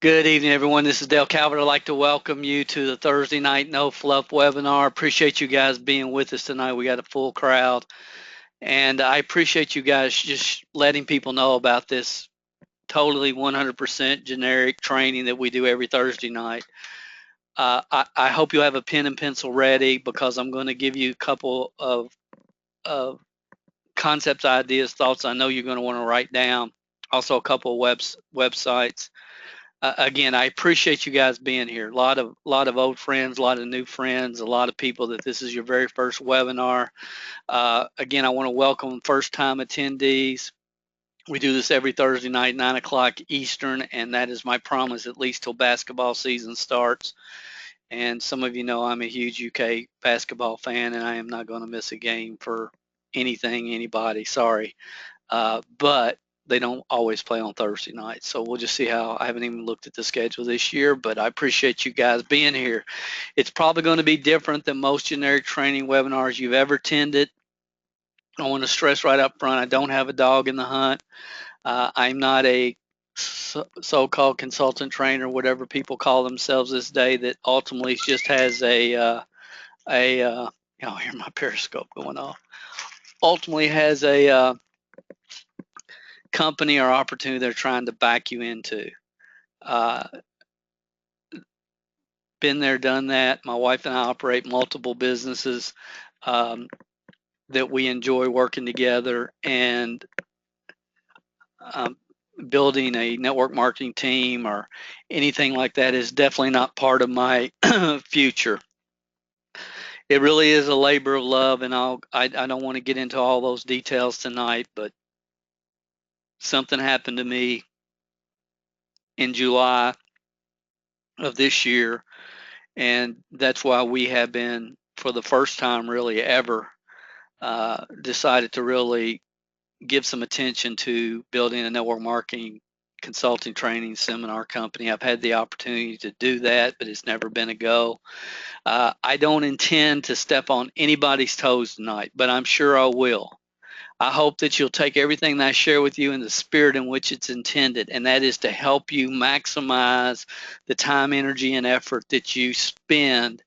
Good evening, everyone. This is Dale Calvert. I'd like to welcome you to the Thursday night No Fluff webinar. Appreciate you guys being with us tonight. We got a full crowd, and I appreciate you guys just letting people know about this totally 100% generic training that we do every Thursday night. I hope you have a pen and pencil ready because I'm going to give you a couple of concepts, ideas, thoughts I know you're going to want to write down. Also, a couple of websites. Again, I appreciate you guys being here. A lot of old friends, a lot of new friends, a lot of people that this is your very first webinar. Again, I want to welcome first-time attendees. We do this every Thursday night, 9 o'clock Eastern, and that is my promise at least till basketball season starts. And some of you know I'm a huge UK basketball fan, and I am not going to miss a game for anything, anybody. Sorry. But they don't always play on Thursday night. So we'll just see how. I haven't even looked at the schedule this year, but I appreciate you guys being here. It's probably going to be different than most generic training webinars you've ever attended. I want to stress right up front, I don't have a dog in the hunt. I'm not a so-called consultant trainer, whatever people call themselves this day, that ultimately just has I hear my Periscope going off. Ultimately has a company or opportunity they're trying to back you into. Been there, done that. My wife and I operate multiple businesses that we enjoy working together, and um, building a network marketing team or anything like that is definitely not part of my future. It really is a labor of love, and I don't want to get into all those details tonight, but something happened to me in July of this year, and that's why we have been, for the first time really ever, decided to really give some attention to building a network marketing consulting training seminar company. I've had the opportunity to do that, but it's never been a go. I don't intend to step on anybody's toes tonight, but I'm sure I will. I hope that you'll take everything that I share with you in the spirit in which it's intended, and that is to help you maximize the time, energy, and effort that you spend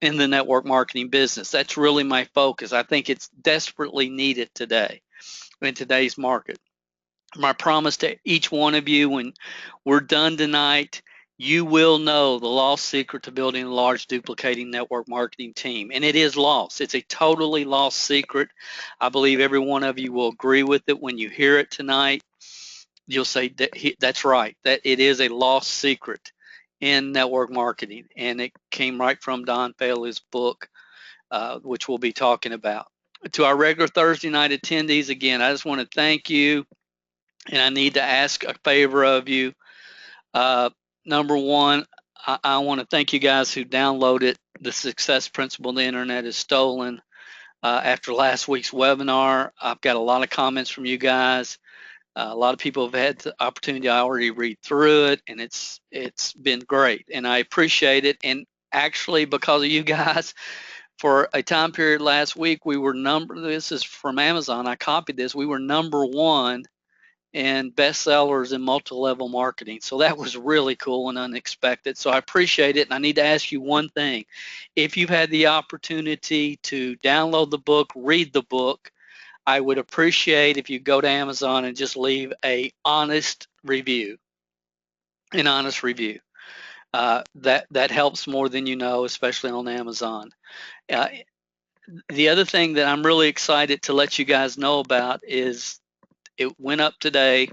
in the network marketing business. That's really my focus. I think it's desperately needed today in today's market. My promise to each one of you when we're done tonight, you will know the lost secret to building a large duplicating network marketing team. And it is lost. It's a totally lost secret. I believe every one of you will agree with it when you hear it tonight. You'll say that's right, that it is a lost secret in network marketing. And it came right from Don Failey's book, which we'll be talking about. To our regular Thursday night attendees, again, I just want to thank you, and I need to ask a favor of you. Number one, I want to thank you guys who downloaded the Success Principle The Internet is Stolen after last week's webinar. I've got a lot of comments from you guys. A lot of people have had the opportunity to already read through it, and it's been great, and I appreciate it. And actually, because of you guys, for a time period last week, we were this is from Amazon, I copied this, we were number one in bestsellers in multi-level marketing. So that was really cool and unexpected. So I appreciate it. And I need to ask you one thing. If you've had the opportunity to download the book, read the book, I would appreciate if you go to Amazon and just leave an honest review. An honest review. That helps more than you know, especially on Amazon. The other thing that I'm really excited to let you guys know about is it went up today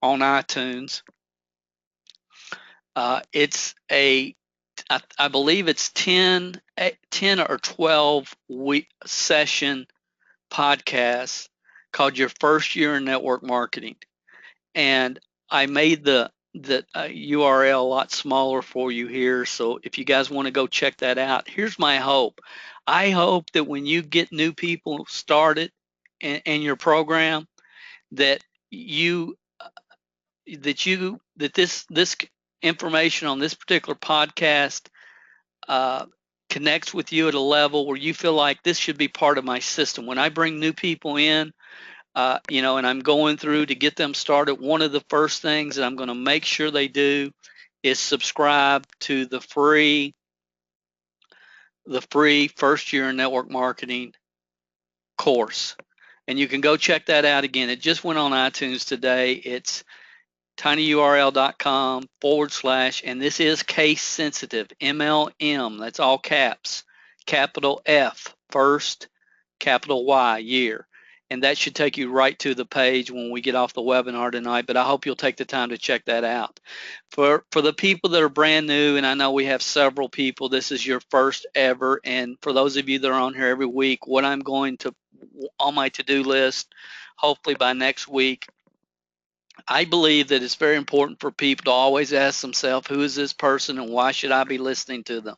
on iTunes. It's I believe it's 10 or 12 week session podcast called Your First Year in Network Marketing. And I made the URL a lot smaller for you here. So if you guys want to go check that out, here's my hope. I hope that when you get new people started in your program, that this information on this particular podcast connects with you at a level where you feel like this should be part of my system. When I bring new people in, and I'm going through to get them started, one of the first things that I'm going to make sure they do is subscribe to the free first year in network marketing course. And you can go check that out again. It just went on iTunes today. It's tinyurl.com / and this is case sensitive, MLM, that's all caps, capital F, first, capital Y, year. And that should take you right to the page when we get off the webinar tonight, but I hope you'll take the time to check that out. For the people that are brand new, and I know we have several people, this is your first ever, and for those of you that are on here every week, what I'm going to, on my to-do list, hopefully by next week, I believe that it's very important for people to always ask themselves, who is this person and why should I be listening to them?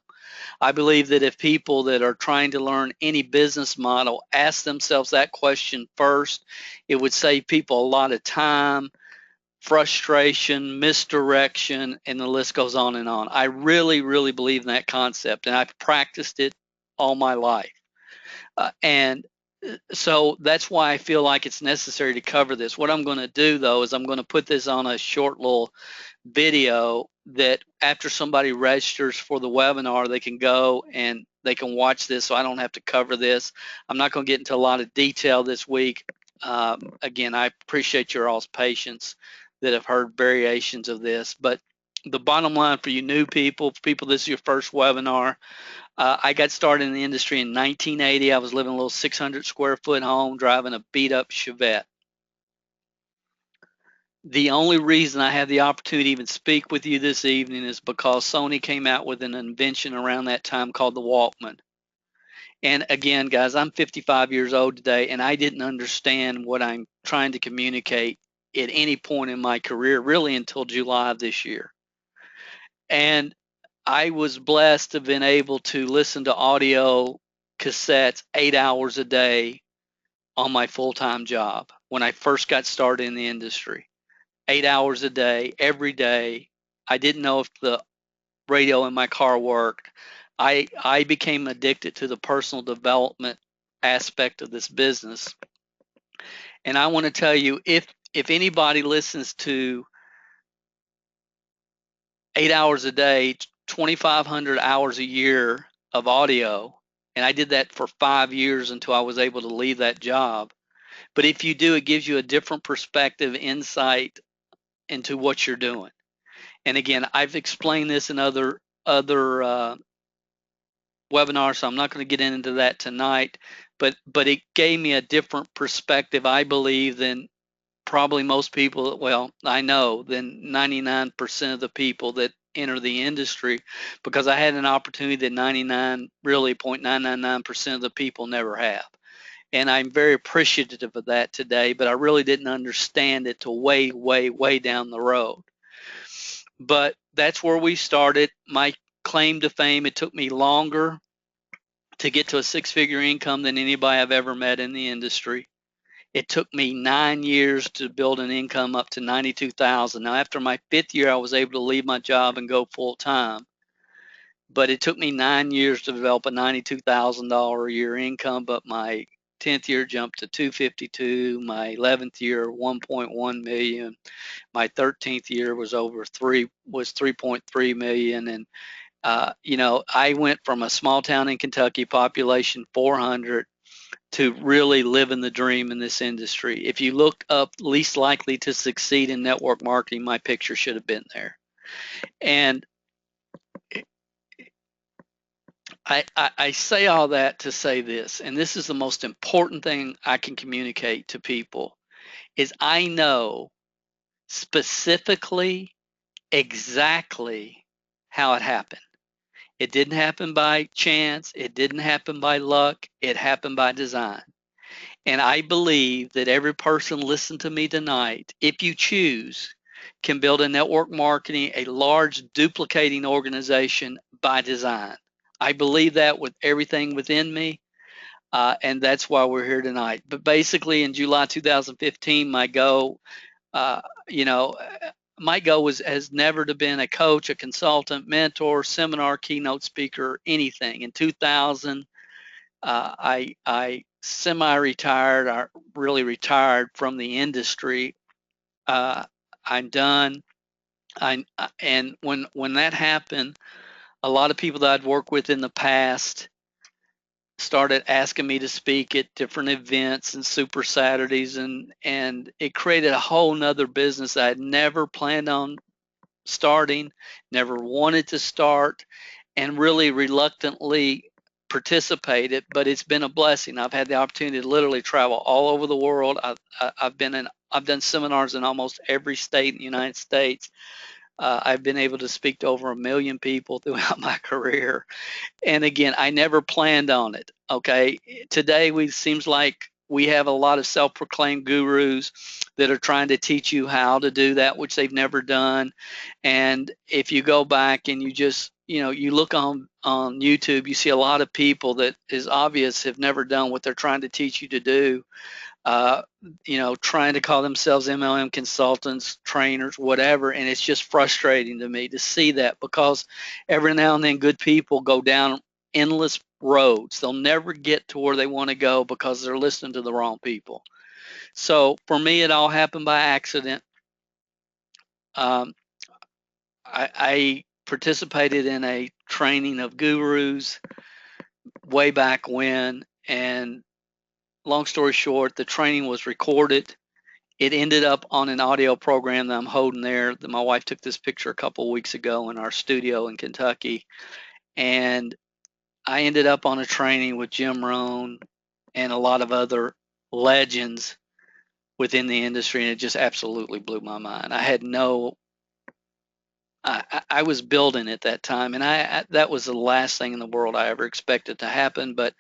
I believe that if people that are trying to learn any business model ask themselves that question first, it would save people a lot of time, frustration, misdirection, and the list goes on and on. I really, really believe in that concept, and I've practiced it all my life. And so that's why I feel like it's necessary to cover this. What I'm going to do, though, is I'm going to put this on a short little video that after somebody registers for the webinar, they can go and they can watch this, so I don't have to cover this. I'm not going to get into a lot of detail this week. Again, I appreciate your all's patience that have heard variations of this, but the bottom line for you new people, this is your first webinar. I got started in the industry in 1980. I was living in a little 600 square foot home, driving a beat up Chevette. The only reason I have the opportunity to even speak with you this evening is because Sony came out with an invention around that time called the Walkman. And again, guys, I'm 55 years old today, and I didn't understand what I'm trying to communicate at any point in my career, really until July of this year. And I was blessed to have been able to listen to audio cassettes 8 hours a day on my full-time job when I first got started in the industry. 8 hours a day, every day. I didn't know if the radio in my car worked. I became addicted to the personal development aspect of this business. And I want to tell you, if anybody listens to 8 hours a day, 2,500 hours a year of audio, and I did that for 5 years until I was able to leave that job. But if you do, it gives you a different perspective, insight into what you're doing. And again, I've explained this in other webinars, so I'm not going to get into that tonight. But it gave me a different perspective, I believe, than probably most people. Well, I know than 99% of the people that enter the industry, because I had an opportunity that 0.999% of the people never have. And I'm very appreciative of that today, but I really didn't understand it till way, way, way down the road. But that's where we started. My claim to fame, it took me longer to get to a six-figure income than anybody I've ever met in the industry. It took me 9 years to build an income up to $92,000. Now, after my 5th year, I was able to leave my job and go full time. But it took me 9 years to develop a $92,000 a year income. But my 10th year jumped to 252. My 11th year, 1.1 million. My 13th year was 3.3 million. And I went from a small town in Kentucky, population 400, to really living the dream in this industry. If you look up least likely to succeed in network marketing, my picture should have been there. And I say all that to say this, and this is the most important thing I can communicate to people, is I know specifically, exactly how it happened. It didn't happen by chance. It didn't happen by luck. It happened by design. And I believe that every person listening to me tonight, if you choose, can build a network marketing, a large duplicating organization by design. I believe that with everything within me, and that's why we're here tonight. But basically, in July 2015, my goal, my goal has never to been a coach, a consultant, mentor, seminar, keynote speaker, anything. In 2000, I semi-retired, I really retired from the industry. I'm done. And when that happened, a lot of people that I'd worked with in the past started asking me to speak at different events and Super Saturdays, and it created a whole nother business I had never planned on starting, never wanted to start, and really reluctantly participated. But it's been a blessing. I've had the opportunity to literally travel all over the world. I've done seminars in almost every state in the United States. I've been able to speak to over 1 million people throughout my career. And again, I never planned on it. Okay. Today, we seems like we have a lot of self-proclaimed gurus that are trying to teach you how to do that, which they've never done. And if you go back and you just, you look on YouTube, you see a lot of people that is obvious have never done what they're trying to teach you to do. uh, trying to call themselves MLM consultants, trainers, whatever. And it's just frustrating to me to see that, because every now and then good people go down endless roads. They'll never get to where they want to go because they're listening to the wrong people. So for me, it all happened by accident. Um, I participated in a training of gurus way back when, and long story short, the training was recorded. It ended up on an audio program that I'm holding there. That my wife took this picture a couple of weeks ago in our studio in Kentucky, and I ended up on a training with Jim Rohn and a lot of other legends within the industry, and it just absolutely blew my mind. I had no, I was building at that time, and that was the last thing in the world I ever expected to happen, but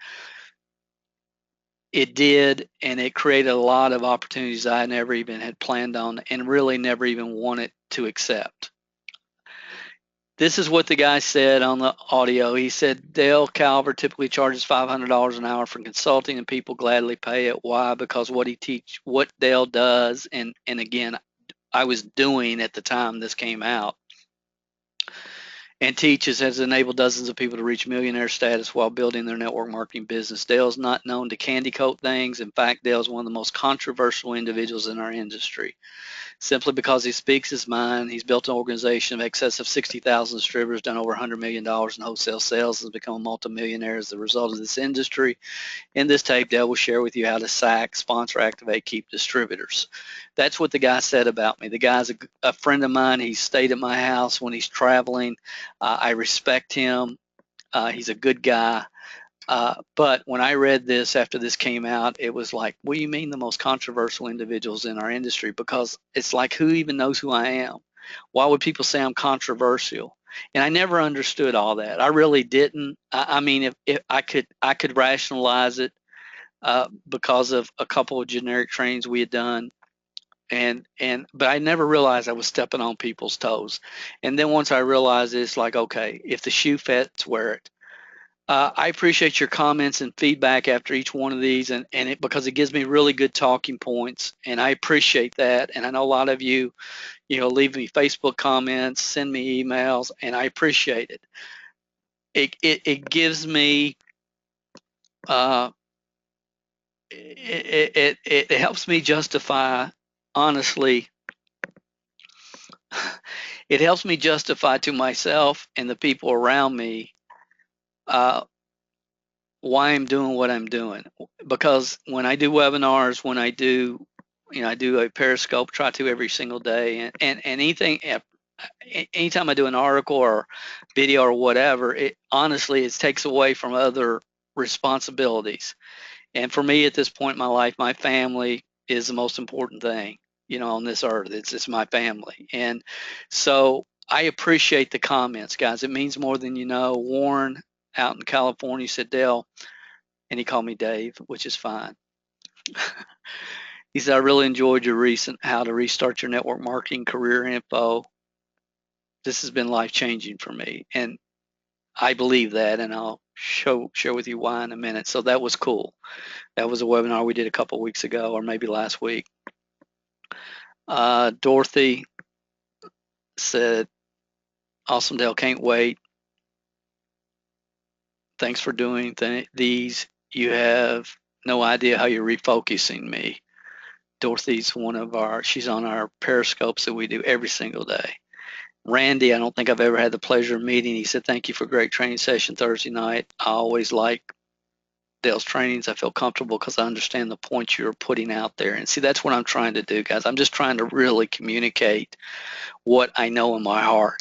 it did, and it created a lot of opportunities I never even had planned on and really never even wanted to accept. This is what the guy said on the audio. He said, Dale Calver typically charges $500 an hour for consulting, and people gladly pay it. Why? Because what Dale does, and again, I was doing at the time this came out, and teaches has enabled dozens of people to reach millionaire status while building their network marketing business. Dale's not known to candy coat things. In fact, Dale's one of the most controversial individuals in our industry. Simply because he speaks his mind, he's built an organization of excess of 60,000 distributors, done over $100 million in wholesale sales, has become a multimillionaire as a result of this industry. In this tape, Dale will share with you how to sack, sponsor, activate, keep distributors. That's what the guy said about me. The guy's a friend of mine. He stayed at my house when he's traveling. I respect him. He's a good guy. But when I read this after this came out, it was like, what do you mean the most controversial individuals in our industry? Because it's like, who even knows who I am? Why would people say I'm controversial? And I never understood all that. I really didn't. I mean, if I could rationalize it because of a couple of generic trainings we had done, but I never realized I was stepping on people's toes. And then once I realized it, it's like, okay, if the shoe fits, wear it. I appreciate your comments and feedback after each one of these, because it gives me really good talking points, and I appreciate that. And I know a lot of you, leave me Facebook comments, send me emails, and I appreciate it. It gives me, uh, it helps me justify, honestly, it helps me justify to myself and the people around me uh, why I'm doing what I'm doing. Because when I do webinars, when I do, I do a Periscope, try to every single day, and anything, anytime I do an article or video or whatever, it honestly, it takes away from other responsibilities. And for me at this point in my life, my family is the most important thing, on this earth. It's my family. And so I appreciate the comments, guys. It means more than you know. Warren out in California said, Dale, and he called me Dave, which is fine. He said, I really enjoyed your recent How to Restart Your Network Marketing Career info. This has been life changing for me. And I believe that, and I'll share with you why in a minute. So that was cool. That was a webinar we did a couple of weeks ago, or maybe last week. Dorothy said, awesome, Dale, can't wait. Thanks for doing these. You have no idea how you're refocusing me. Dorothy's she's on our Periscopes that we do every single day. Randy, I don't think I've ever had the pleasure of meeting. He said, thank you for a great training session Thursday night. I always like Dale's trainings. I feel comfortable because I understand the points you're putting out there. And see, that's what I'm trying to do, guys. I'm just trying to really communicate what I know in my heart.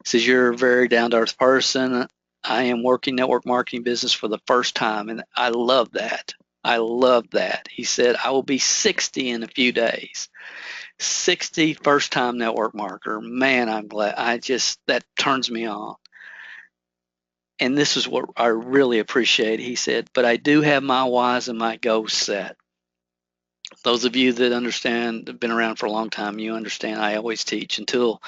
He says, you're a very down-to-earth person. I am working network marketing business for the first time, and I love that. I love that. He said, I will be 60 in a few days. 60, first-time network marketer. Man, I'm glad. That turns me on. And this is what I really appreciate. He said, but I do have my whys and my goals set. Those of you that understand, have been around for a long time, you understand I always teach until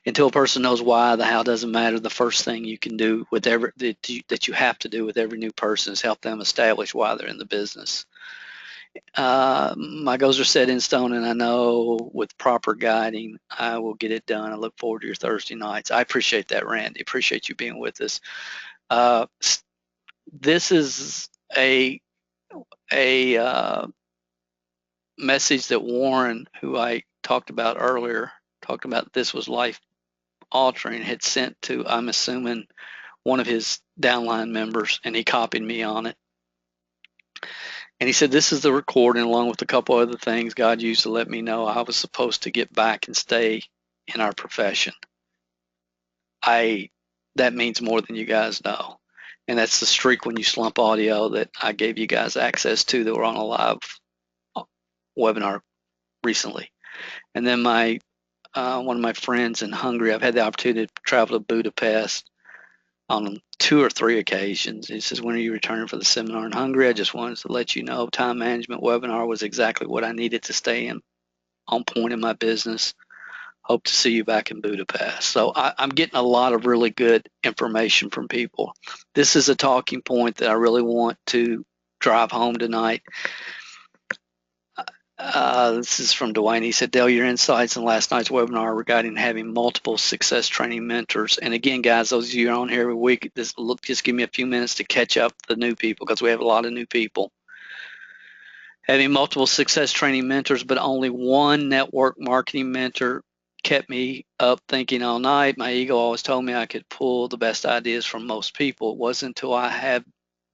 a person knows why, the how doesn't matter. The first thing you can do with that you have to do with every new person is help them establish why they're in the business. My goals are set in stone, and I know with proper guiding, I will get it done. I look forward to your Thursday nights. I appreciate that, Randy. Appreciate you being with us. This is a message that Warren, who I talked about earlier, talked about this was life altering, had sent to, I'm assuming, one of his downline members, and he copied me on it. And he said, this is the recording along with a couple other things God used to let me know I was supposed to get back and stay in our profession. That means more than you guys know. And that's the Streak When You Slump audio that I gave you guys access to that were on a live webinar recently. And then one of my friends in Hungary, I've had the opportunity to travel to Budapest on 2 or 3 occasions. He says, when are you returning for the seminar in Hungary? I just wanted to let you know time management webinar was exactly what I needed to stay on point in my business. Hope to see you back in Budapest. So I'm getting a lot of really good information from people. This is a talking point that I really want to drive home tonight. This is from Dwayne. He said, Dale, your insights in last night's webinar regarding having multiple success training mentors. And again, guys, those of you who are on here every week, just give me a few minutes to catch up the new people because we have a lot of new people. Having multiple success training mentors, but only one network marketing mentor kept me up thinking all night. My ego always told me I could pull the best ideas from most people. It wasn't until I had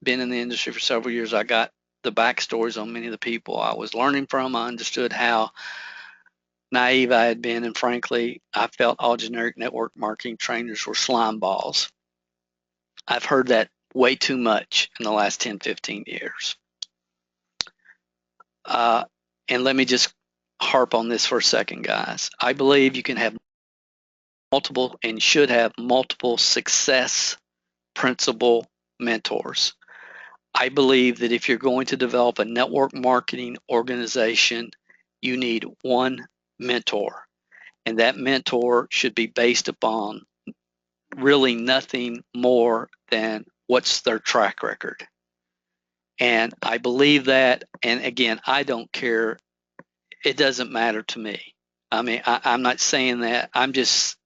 been in the industry for several years I got the backstories on many of the people I was learning from. I understood how naive I had been, and frankly, I felt all generic network marketing trainers were slime balls. I've heard that way too much in the last 10, 15 years. And let me just harp on this for a second, guys. I believe you can have multiple and should have multiple success principal mentors. I believe that if you're going to develop a network marketing organization, you need one mentor, and that mentor should be based upon really nothing more than what's their track record. And I believe that, and again, I don't care. It doesn't matter to me. I mean, I'm not saying that.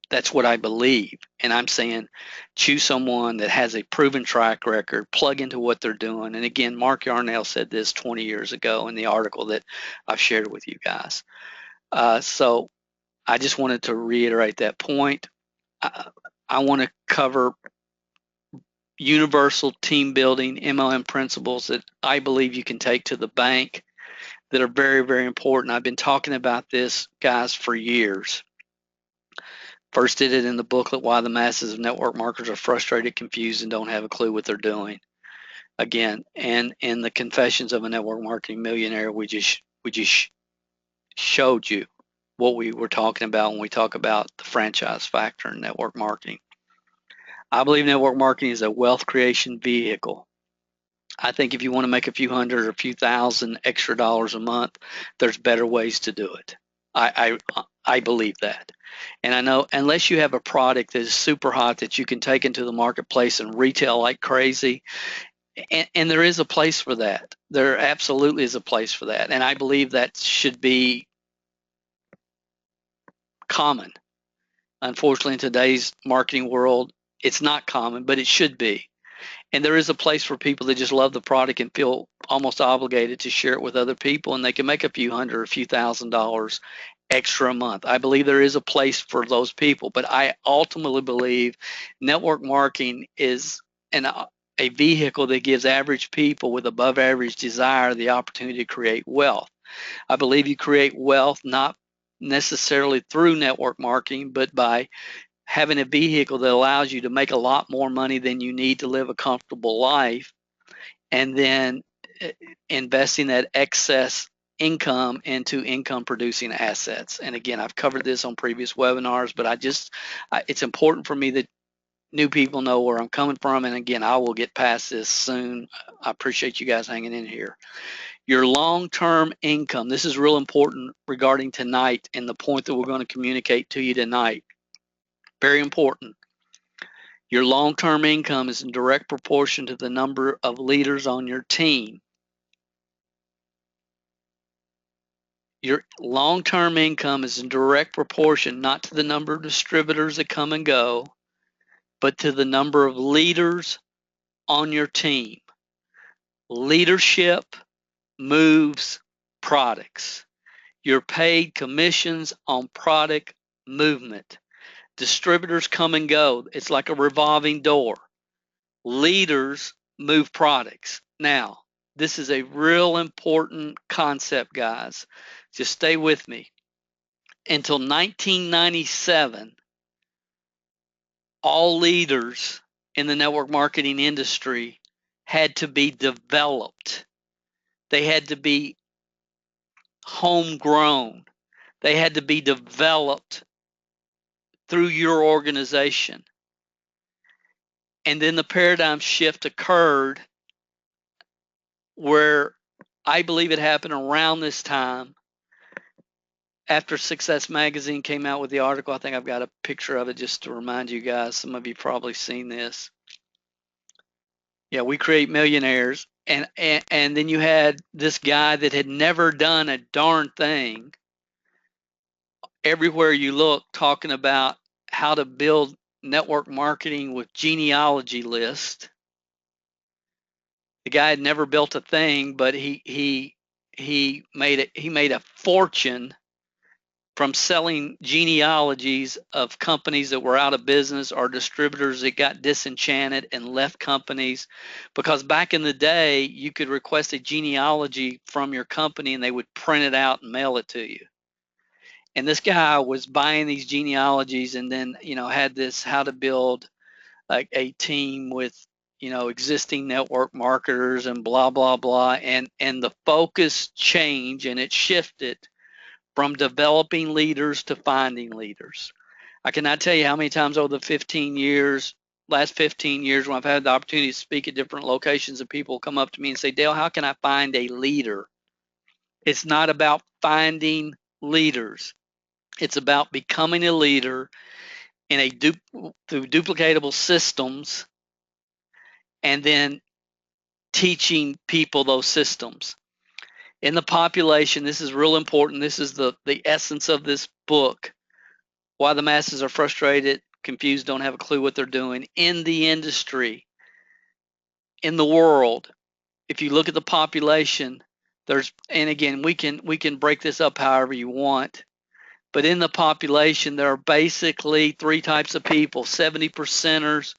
That's what I believe. And I'm saying choose someone that has a proven track record, plug into what they're doing. And again, Mark Yarnell said this 20 years ago in the article that I've shared with you guys. So I just wanted to reiterate that point. I want to cover universal team building MLM principles that I believe you can take to the bank that are very, very important. I've been talking about this, guys, for years. First did it in the booklet, Why the Masses of Network Marketers Are Frustrated, Confused, and Don't Have a Clue What They're Doing. Again, and in the Confessions of a Network Marketing Millionaire, we just showed you what we were talking about when we talk about the franchise factor in network marketing. I believe network marketing is a wealth creation vehicle. I think if you want to make a few hundred or a few thousand extra dollars a month, there's better ways to do it. I believe that. And I know unless you have a product that is super hot that you can take into the marketplace and retail like crazy, and there is a place for that. There absolutely is a place for that. And I believe that should be common. Unfortunately, in today's marketing world, it's not common, but it should be. And there is a place for people that just love the product and feel almost obligated to share it with other people, and they can make a few hundred or a few $1,000s extra a month. I believe there is a place for those people, but I ultimately believe network marketing is a vehicle that gives average people with above average desire the opportunity to create wealth. I believe you create wealth not necessarily through network marketing, but by having a vehicle that allows you to make a lot more money than you need to live a comfortable life, and then investing that excess income into income producing assets. And again, I've covered this on previous webinars, but it's important for me that new people know where I'm coming from. And again, I will get past this soon. I appreciate you guys hanging in here. Your long-term income, this is real important regarding tonight and the point that we're going to communicate to you tonight. Very important. Your long-term income is in direct proportion to the number of leaders on your team. Your long-term income is in direct proportion not to the number of distributors that come and go, but to the number of leaders on your team. Leadership moves products. You're paid commissions on product movement. Distributors come and go. It's like a revolving door. Leaders move products. Now, this is a real important concept, guys. Just stay with me. Until 1997, all leaders in the network marketing industry had to be developed. They had to be homegrown. They had to be developed through your organization. And then the paradigm shift occurred where I believe it happened around this time after Success Magazine came out with the article. I think I've got a picture of it just to remind you guys. Some of you probably seen this. Yeah, We Create Millionaires. And then you had this guy that had never done a darn thing. Everywhere you look, talking about how to build network marketing with genealogy list. The guy had never built a thing, but he made a fortune from selling genealogies of companies that were out of business or distributors that got disenchanted and left companies. Because back in the day, you could request a genealogy from your company and they would print it out and mail it to you. And this guy was buying these genealogies and then, had this how to build like a team with, existing network marketers and blah, blah, blah. And the focus changed and it shifted from developing leaders to finding leaders. I cannot tell you how many times over the last 15 years, when I've had the opportunity to speak at different locations and people come up to me and say, Dale, how can I find a leader? It's not about finding leaders. It's about becoming a leader in through duplicatable systems and then teaching people those systems. In the population, this is real important. This is the essence of this book. Why the masses are frustrated, confused, don't have a clue what they're doing. In the industry, in the world, if you look at the population, and again, we can break this up however you want, but in the population, there are basically three types of people. 70%ers,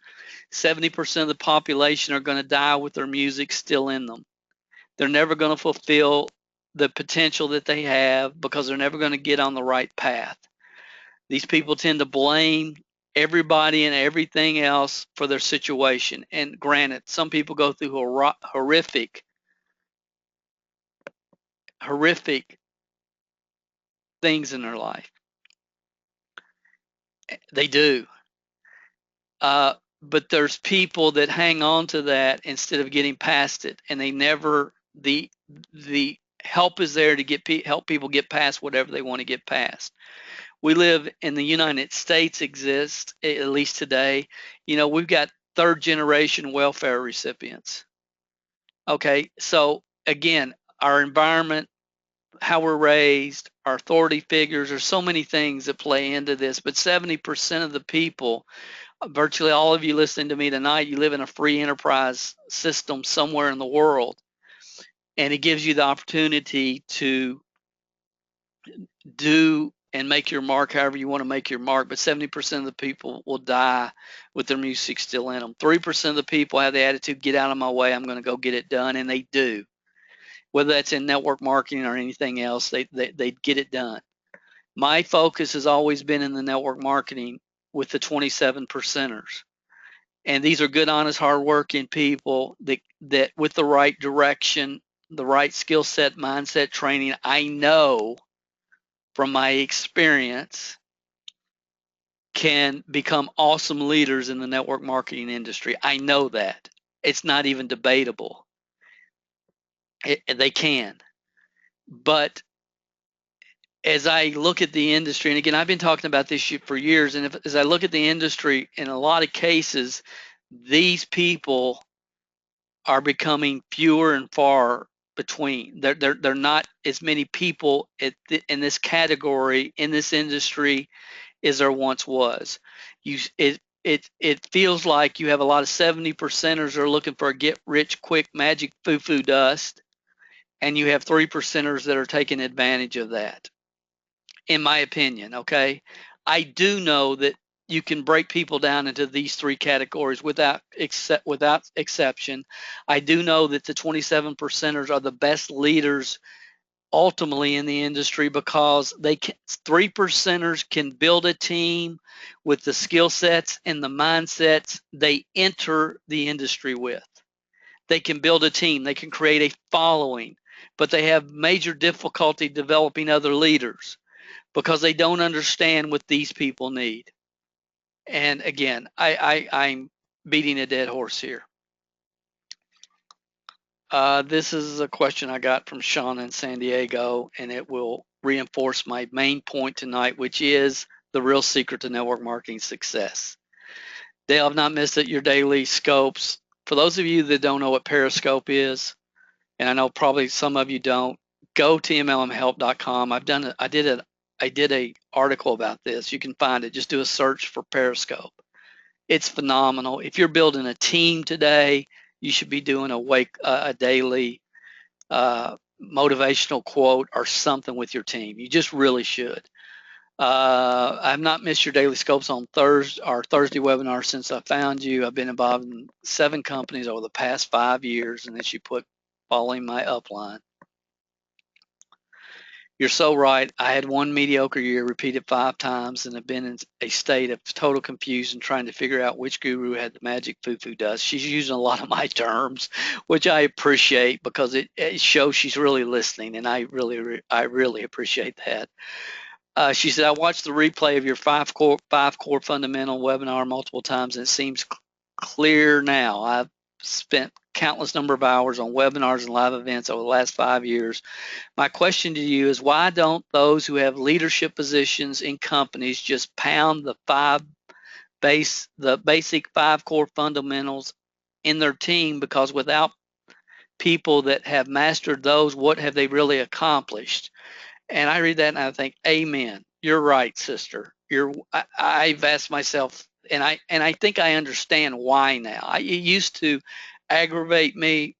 70% of the population are going to die with their music still in them. They're never going to fulfill the potential that they have because they're never going to get on the right path. These people tend to blame everybody and everything else for their situation. And granted, some people go through horrific things in their life. They do. But there's people that hang on to that instead of getting past it, and they never the help is there to help people get past whatever they want to get past. We live in the United States, exists at least today. We've got third generation welfare recipients. Okay, so again, our environment, how we're raised, our authority figures, there's so many things that play into this, but 70% of the people, virtually all of you listening to me tonight, you live in a free enterprise system somewhere in the world, and it gives you the opportunity to do and make your mark however you want to make your mark, but 70% of the people will die with their music still in them. 3% of the people have the attitude, get out of my way, I'm going to go get it done, and they do. Whether that's in network marketing or anything else, they get it done. My focus has always been in the network marketing with the 27 percenters. And these are good, honest, hardworking people that with the right direction, the right skill set, mindset, training, I know from my experience can become awesome leaders in the network marketing industry. I know that. It's not even debatable. They can. But as I look at the industry, and again, I've been talking about this for years, and as I look at the industry, in a lot of cases, these people are becoming fewer and far between. They're not as many people in this category in this industry as there once was. It feels like you have a lot of 70 percenters are looking for a get rich quick magic foo dust, and you have 3 percenters that are taking advantage of that. In my opinion, okay, I do know that you can break people down into these three categories without exception. I do know that the 27 percenters are the best leaders ultimately in the industry because they can, 3 percenters can build a team with the skill sets and the mindsets they enter the industry with. They can build a team, they can create a following, but they have major difficulty developing other leaders because they don't understand what these people need. And again, I'm beating a dead horse here. This is a question I got from Sean in San Diego, and it will reinforce my main point tonight, which is the real secret to network marketing success. Dale, I've not missed it, your daily scopes. For those of you that don't know what Periscope is, and I know probably some of you don't, go to mlmhelp.com. I did a article about this. You can find it. Just do a search for Periscope. It's phenomenal. If you're building a team today, you should be doing a daily motivational quote or something with your team. You just really should. I've not missed your daily scopes on Thursday webinar since I found you. I've been involved in 7 companies over the past 5 years, and then she put following my upline. You're so right. I had one mediocre year repeated 5 times and have been in a state of total confusion trying to figure out which guru had the magic foo dust. She's using a lot of my terms, which I appreciate because it shows she's really listening, and I really appreciate that. She said, I watched the replay of your five core fundamental webinar multiple times, and it seems clear now. I've spent countless number of hours on webinars and live events over the last 5 years. My question to you is, why don't those who have leadership positions in companies just pound the basic 5 core fundamentals in their team? Because without people that have mastered those, what have they really accomplished? And I read that and I think, amen. You're right, sister. I've asked myself, and I think I understand why now. It used to aggravate me,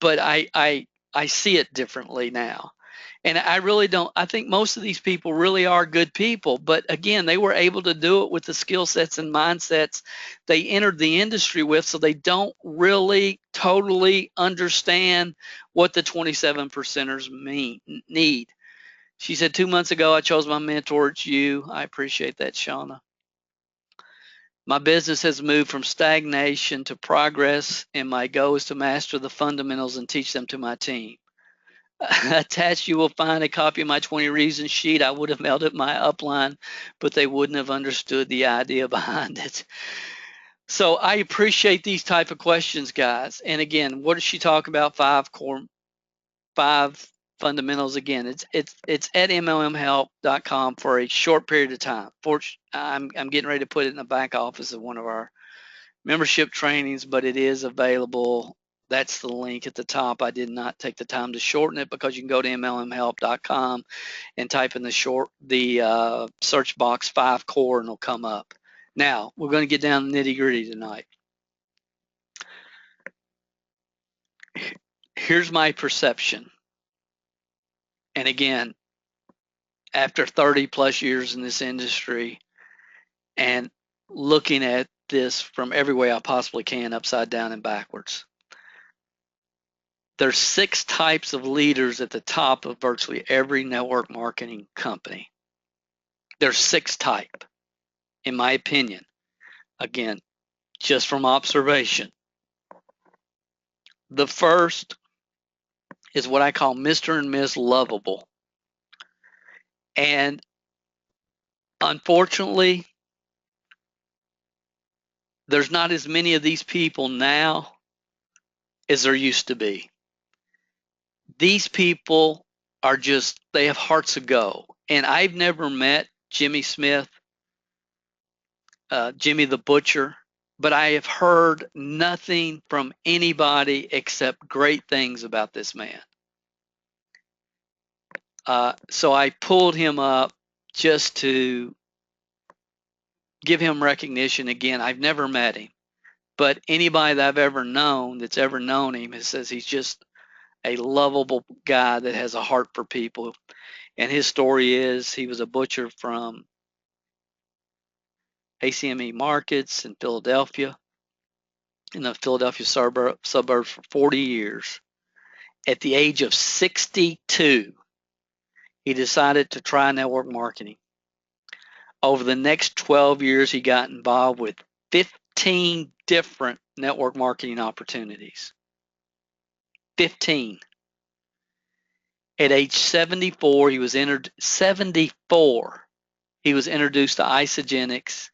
but I see it differently now. And I really don't. I think most of these people really are good people, but again, they were able to do it with the skill sets and mindsets they entered the industry with, so they don't really totally understand what the 27 percenters need. She said, 2 months ago, I chose my mentor. It's you. I appreciate that, Shauna. My business has moved from stagnation to progress, and my goal is to master the fundamentals and teach them to my team. Attached, you will find a copy of my 20 reasons sheet. I would have mailed it my upline, but they wouldn't have understood the idea behind it. So I appreciate these type of questions, guys. And again, what does she talk about? 5 fundamentals. Again, it's at mlmhelp.com for a short period of time. I'm getting ready to put it in the back office of one of our membership trainings, but it is available. That's the link at the top. I did not take the time to shorten it because you can go to mlmhelp.com and type in the search box 5 core and it'll come up. Now we're going to get down to the nitty gritty tonight. Here's my perception. And again, after 30 plus years in this industry and looking at this from every way I possibly can, upside down and backwards. There's 6 types of leaders at the top of virtually every network marketing company. There's 6 type, in my opinion. Again, just from observation. The first is what I call Mr. and Ms. Lovable. And unfortunately, there's not as many of these people now as there used to be. These people are just, they have hearts of gold. And I've never met Jimmy Smith, Jimmy the Butcher, but I have heard nothing from anybody except great things about this man. So I pulled him up just to give him recognition. Again, I've never met him, but anybody that I've ever known that's ever known him says he's just a lovable guy that has a heart for people. And his story is he was a butcher from ACME Markets in Philadelphia, in the Philadelphia suburbs for 40 years. At the age of 62, he decided to try network marketing. Over the next 12 years, he got involved with 15 different network marketing opportunities. 15. At age 74, he was introduced to Isagenix,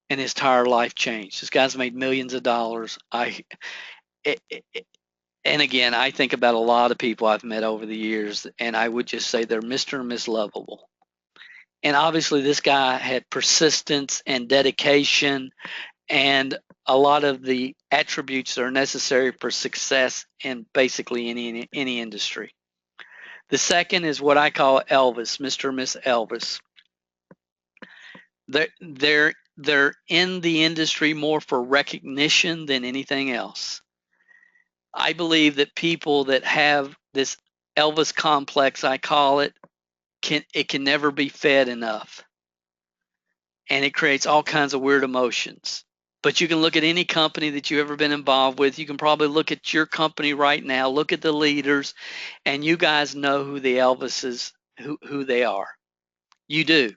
and his entire life changed. This guy's made millions of dollars. And again, I think about a lot of people I've met over the years, and I would just say they're Mr. and Miss Lovable. And obviously, this guy had persistence and dedication and a lot of the attributes that are necessary for success in basically any industry. The second is what I call Elvis, Mr. and Miss Elvis. They're in the industry more for recognition than anything else. I believe that people that have this Elvis complex, I call it, can never be fed enough. And it creates all kinds of weird emotions. But you can look at any company that you've ever been involved with. You can probably look at your company right now, look at the leaders, and you guys know who the Elvises, who they are. You do.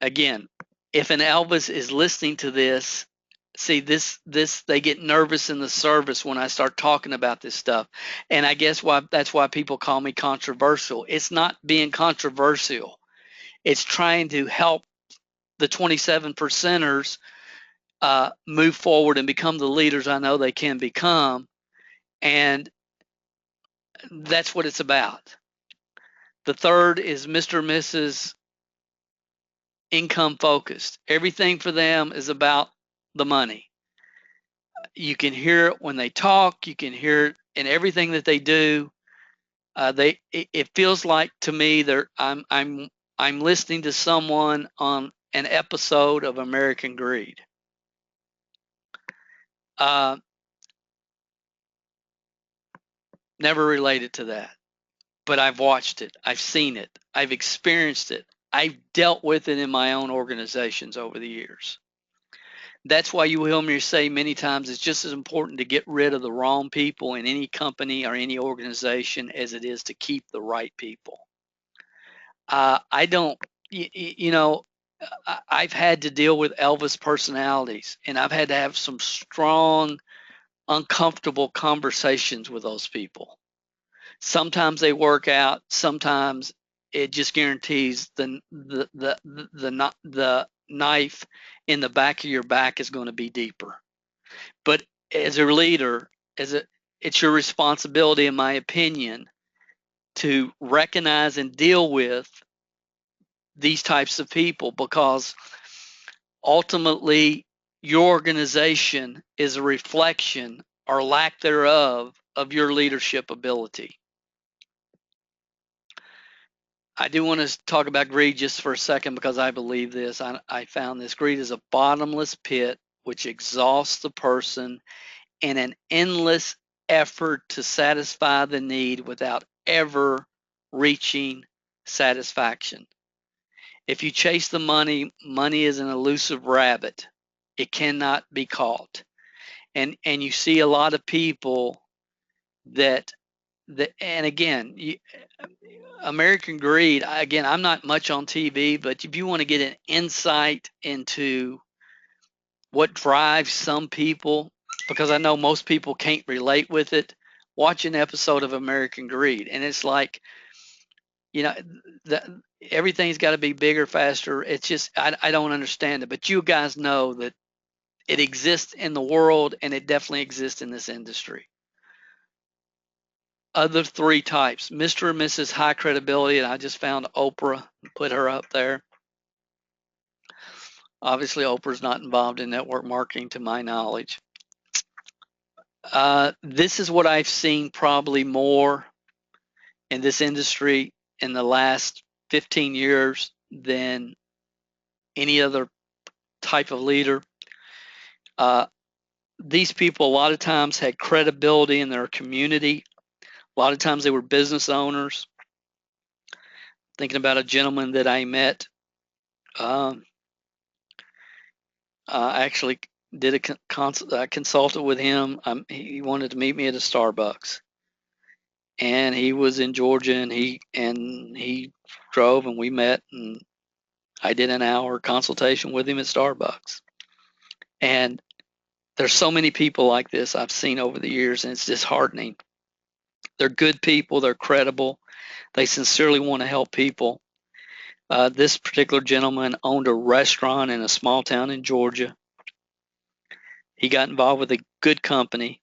Again, if an Elvis is listening to this, see this they get nervous in the service when I start talking about this stuff. And I guess that's why people call me controversial. It's not being controversial. It's trying to help the 27 percenters move forward and become the leaders I know they can become. And that's what it's about. The third is Mr. and Mrs. Income focused. Everything for them is about the money. You can hear it when they talk. You can hear it in everything that they do. It feels like to me I'm listening to someone on an episode of American Greed. Never related to that, but I've watched it. I've seen it. I've experienced it. I've dealt with it in my own organizations over the years. That's why you will hear me say many times it's just as important to get rid of the wrong people in any company or any organization as it is to keep the right people. I don't, you know, I've had to deal with Elvis personalities, and I've had to have some strong, uncomfortable conversations with those people. Sometimes they work out. Sometimes it just guarantees the knife in the back of your back is going to be deeper. But as a leader, it's your responsibility, in my opinion, to recognize and deal with these types of people, because ultimately your organization is a reflection or lack thereof of your leadership ability. I do want to talk about greed just for a second, because I believe this. I found this. Greed is a bottomless pit which exhausts the person in an endless effort to satisfy the need without ever reaching satisfaction. If you chase the money, money is an elusive rabbit. It cannot be caught. And you see a lot of people that and again, American Greed, again, I'm not much on TV, but if you want to get an insight into what drives some people, because I know most people can't relate with it, watch an episode of American Greed. And it's like, you know, everything's got to be bigger, faster. It's just, I don't understand it. But you guys know that it exists in the world and it definitely exists in this industry. Other three types, Mr. and Mrs. High Credibility, and I just found Oprah and put her up there. Obviously, Oprah's not involved in network marketing to my knowledge. This is what I've seen probably more in this industry in the last 15 years than any other type of leader. These people a lot of times had credibility in their community. A lot of times they were business owners. Thinking about a gentleman that I met, I actually did I consulted with him. He wanted to meet me at a Starbucks, and he was in Georgia, and he drove, and we met, and I did an hour consultation with him at Starbucks. And there's so many people like this I've seen over the years, and it's disheartening. They're good people. They're credible. They sincerely want to help people. This particular gentleman owned a restaurant in a small town in Georgia. He got involved with a good company,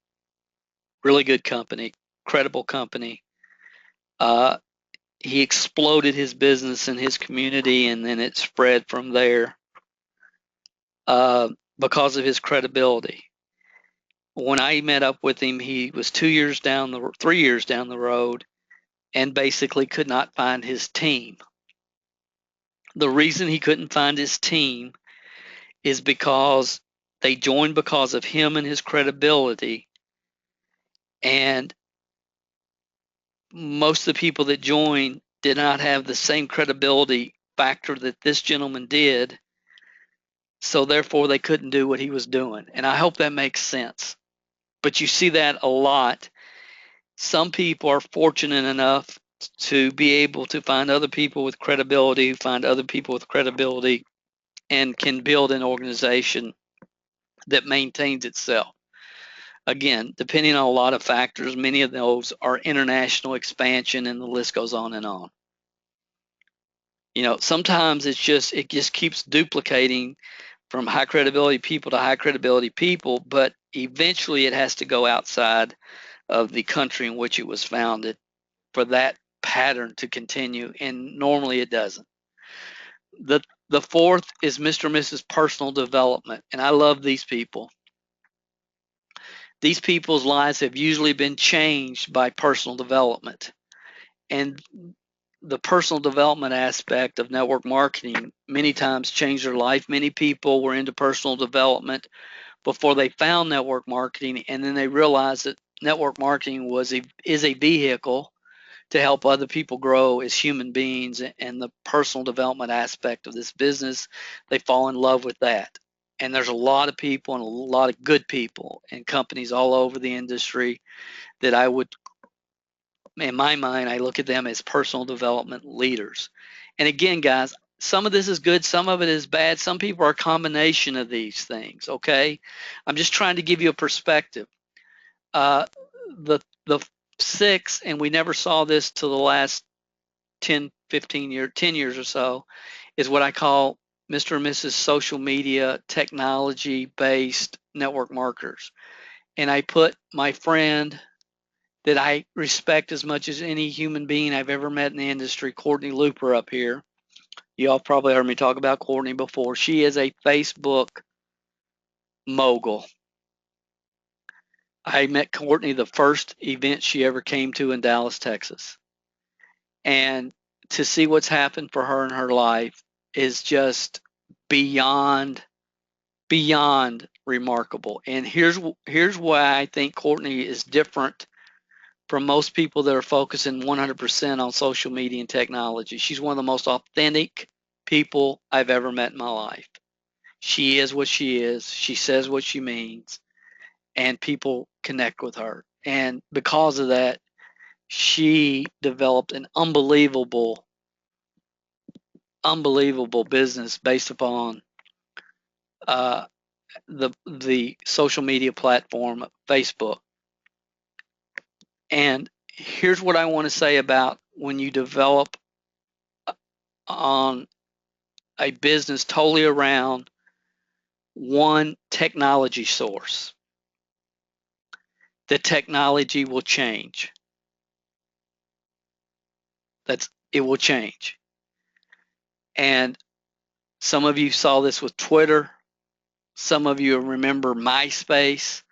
really good company, credible company. He exploded his business in his community, and then it spread from there because of his credibility. When I met up with him, he was 3 years down the road, and basically could not find his team. The reason he couldn't find his team is because they joined because of him and his credibility, and most of the people that joined did not have the same credibility factor that this gentleman did, so therefore they couldn't do what he was doing. And I hope that makes sense. But you see that a lot. Some people are fortunate enough to be able to find other people with credibility, find other people with credibility, and can build an organization that maintains itself. Again, depending on a lot of factors, many of those are international expansion, and the list goes on and on. You know, sometimes it just keeps duplicating from high credibility people to high credibility people, but eventually it has to go outside of the country in which it was founded for that pattern to continue, and normally it doesn't. The fourth is Mr. and Mrs. Personal Development, and I love these people. These people's lives have usually been changed by personal development. And the personal development aspect of network marketing many times changed their life. Many people were into personal development before they found network marketing, and then they realized that network marketing is a vehicle to help other people grow as human beings, and the personal development aspect of this business, they fall in love with that. And there's a lot of people and a lot of good people and companies all over the industry that I would, in my mind, I look at them as personal development leaders. And again, guys, some of this is good, some of it is bad. Some people are a combination of these things, okay? I'm just trying to give you a perspective. The six, and we never saw this till the last 10, 15 years, 10 years or so, is what I call Mr. and Mrs. Social Media Technology Based Network Marketers. And I put my friend that I respect as much as any human being I've ever met in the industry, Courtney Looper, up here. You all probably heard me talk about Courtney before. She is a Facebook mogul. I met Courtney the first event she ever came to in Dallas, Texas. And to see what's happened for her in her life is just beyond remarkable. And here's why I think Courtney is different from most people that are focusing 100% on social media and technology. She's one of the most authentic people I've ever met in my life. She is what she is. She says what she means, and people connect with her. And because of that, she developed an unbelievable business based upon uh, the social media platform Facebook. And here's what I want to say about when you develop on a business totally around one technology source. The technology will change. It will change. And some of you saw this with Twitter. Some of you remember MySpace.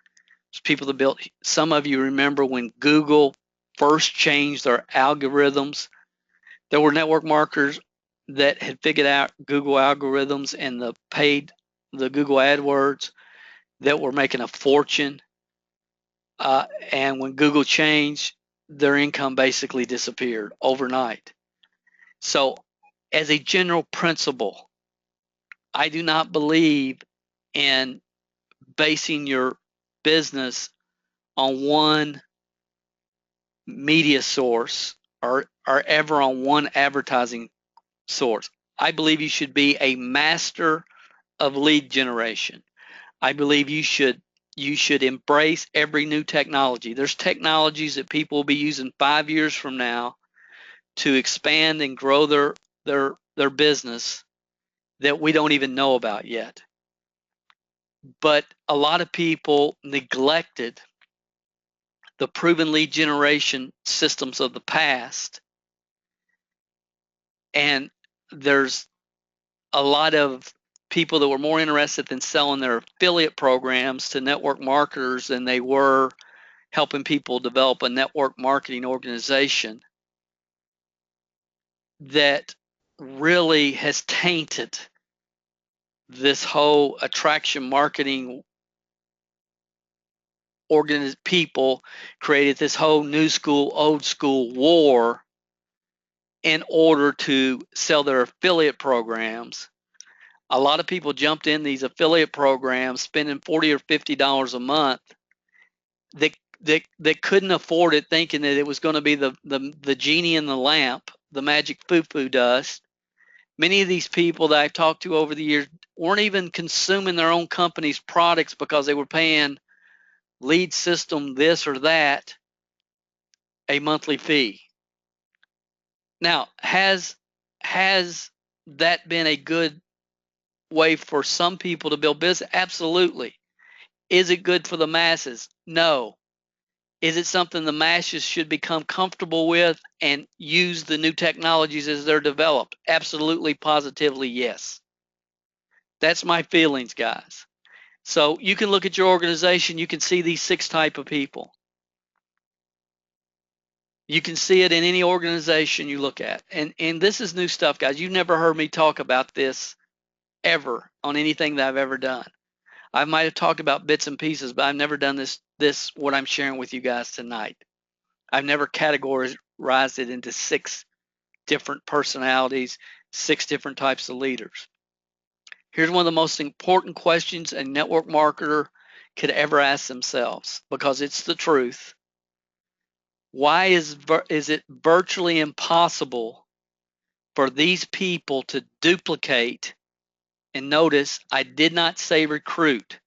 It's people that built. Some of you remember when Google first changed their algorithms. There were network marketers that had figured out Google algorithms and the Google AdWords that were making a fortune. And when Google changed, their income basically disappeared overnight. So, as a general principle, I do not believe in basing your business on one media source or ever on one advertising source. I believe you should be a master of lead generation. I believe you should embrace every new technology. There's technologies that people will be using 5 years from now to expand and grow their business that we don't even know about yet. But a lot of people neglected the proven lead generation systems of the past, and there's a lot of people that were more interested in selling their affiliate programs to network marketers than they were helping people develop a network marketing organization that really has tainted this whole attraction marketing people created this whole new school, old school war in order to sell their affiliate programs. A lot of people jumped in these affiliate programs spending $40 or $50 a month that couldn't afford it, thinking that it was going to be the genie in the lamp, the magic foo-foo dust. Many of these people that I've talked to over the years weren't even consuming their own company's products because they were paying lead system this or that a monthly fee. Now, has that been a good way for some people to build business? Absolutely. Is it good for the masses? No. Is it something the masses should become comfortable with and use the new technologies as they're developed? Absolutely, positively, yes. That's my feelings, guys. So you can look at your organization, you can see these 6 type of people. You can see it in any organization you look at. And this is new stuff, guys. You've never heard me talk about this ever on anything that I've ever done. I might have talked about bits and pieces, but I've never done this what I'm sharing with you guys tonight. I've never categorized it into 6 different personalities, 6 different types of leaders. Here's one of the most important questions a network marketer could ever ask themselves, because it's the truth. Why is it virtually impossible for these people to duplicate? And notice, I did not say recruit.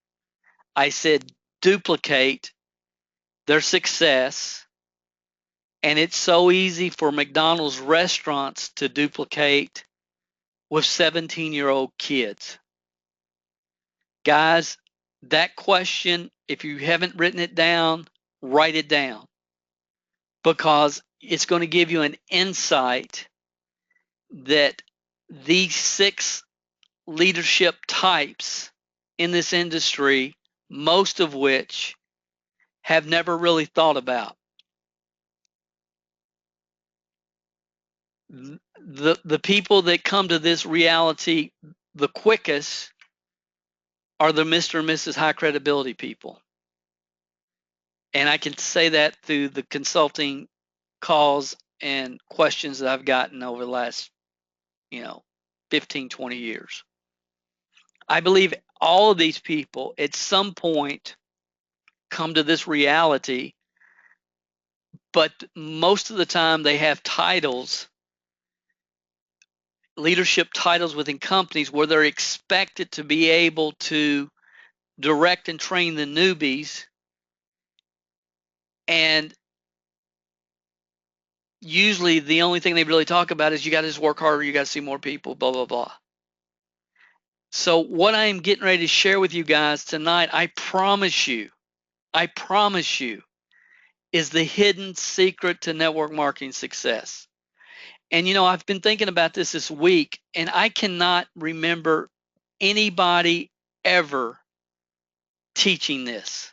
I said duplicate their success. And it's so easy for McDonald's restaurants to duplicate with 17-year-old kids. Guys, that question, if you haven't written it down, write it down, because it's going to give you an insight that these 6 leadership types in this industry, most of which have never really thought about. The people that come to this reality the quickest are the Mr. and Mrs. High Credibility people. And I can say that through the consulting calls and questions that I've gotten over the last, 15, 20 years. I believe all of these people at some point come to this reality, but most of the time they have titles, leadership titles within companies where they're expected to be able to direct and train the newbies, and usually the only thing they really talk about is you got to just work harder, you got to see more people, blah, blah, blah. So what I'm getting ready to share with you guys tonight, I promise you, is the hidden secret to network marketing success. And I've been thinking about this week, and I cannot remember anybody ever teaching this.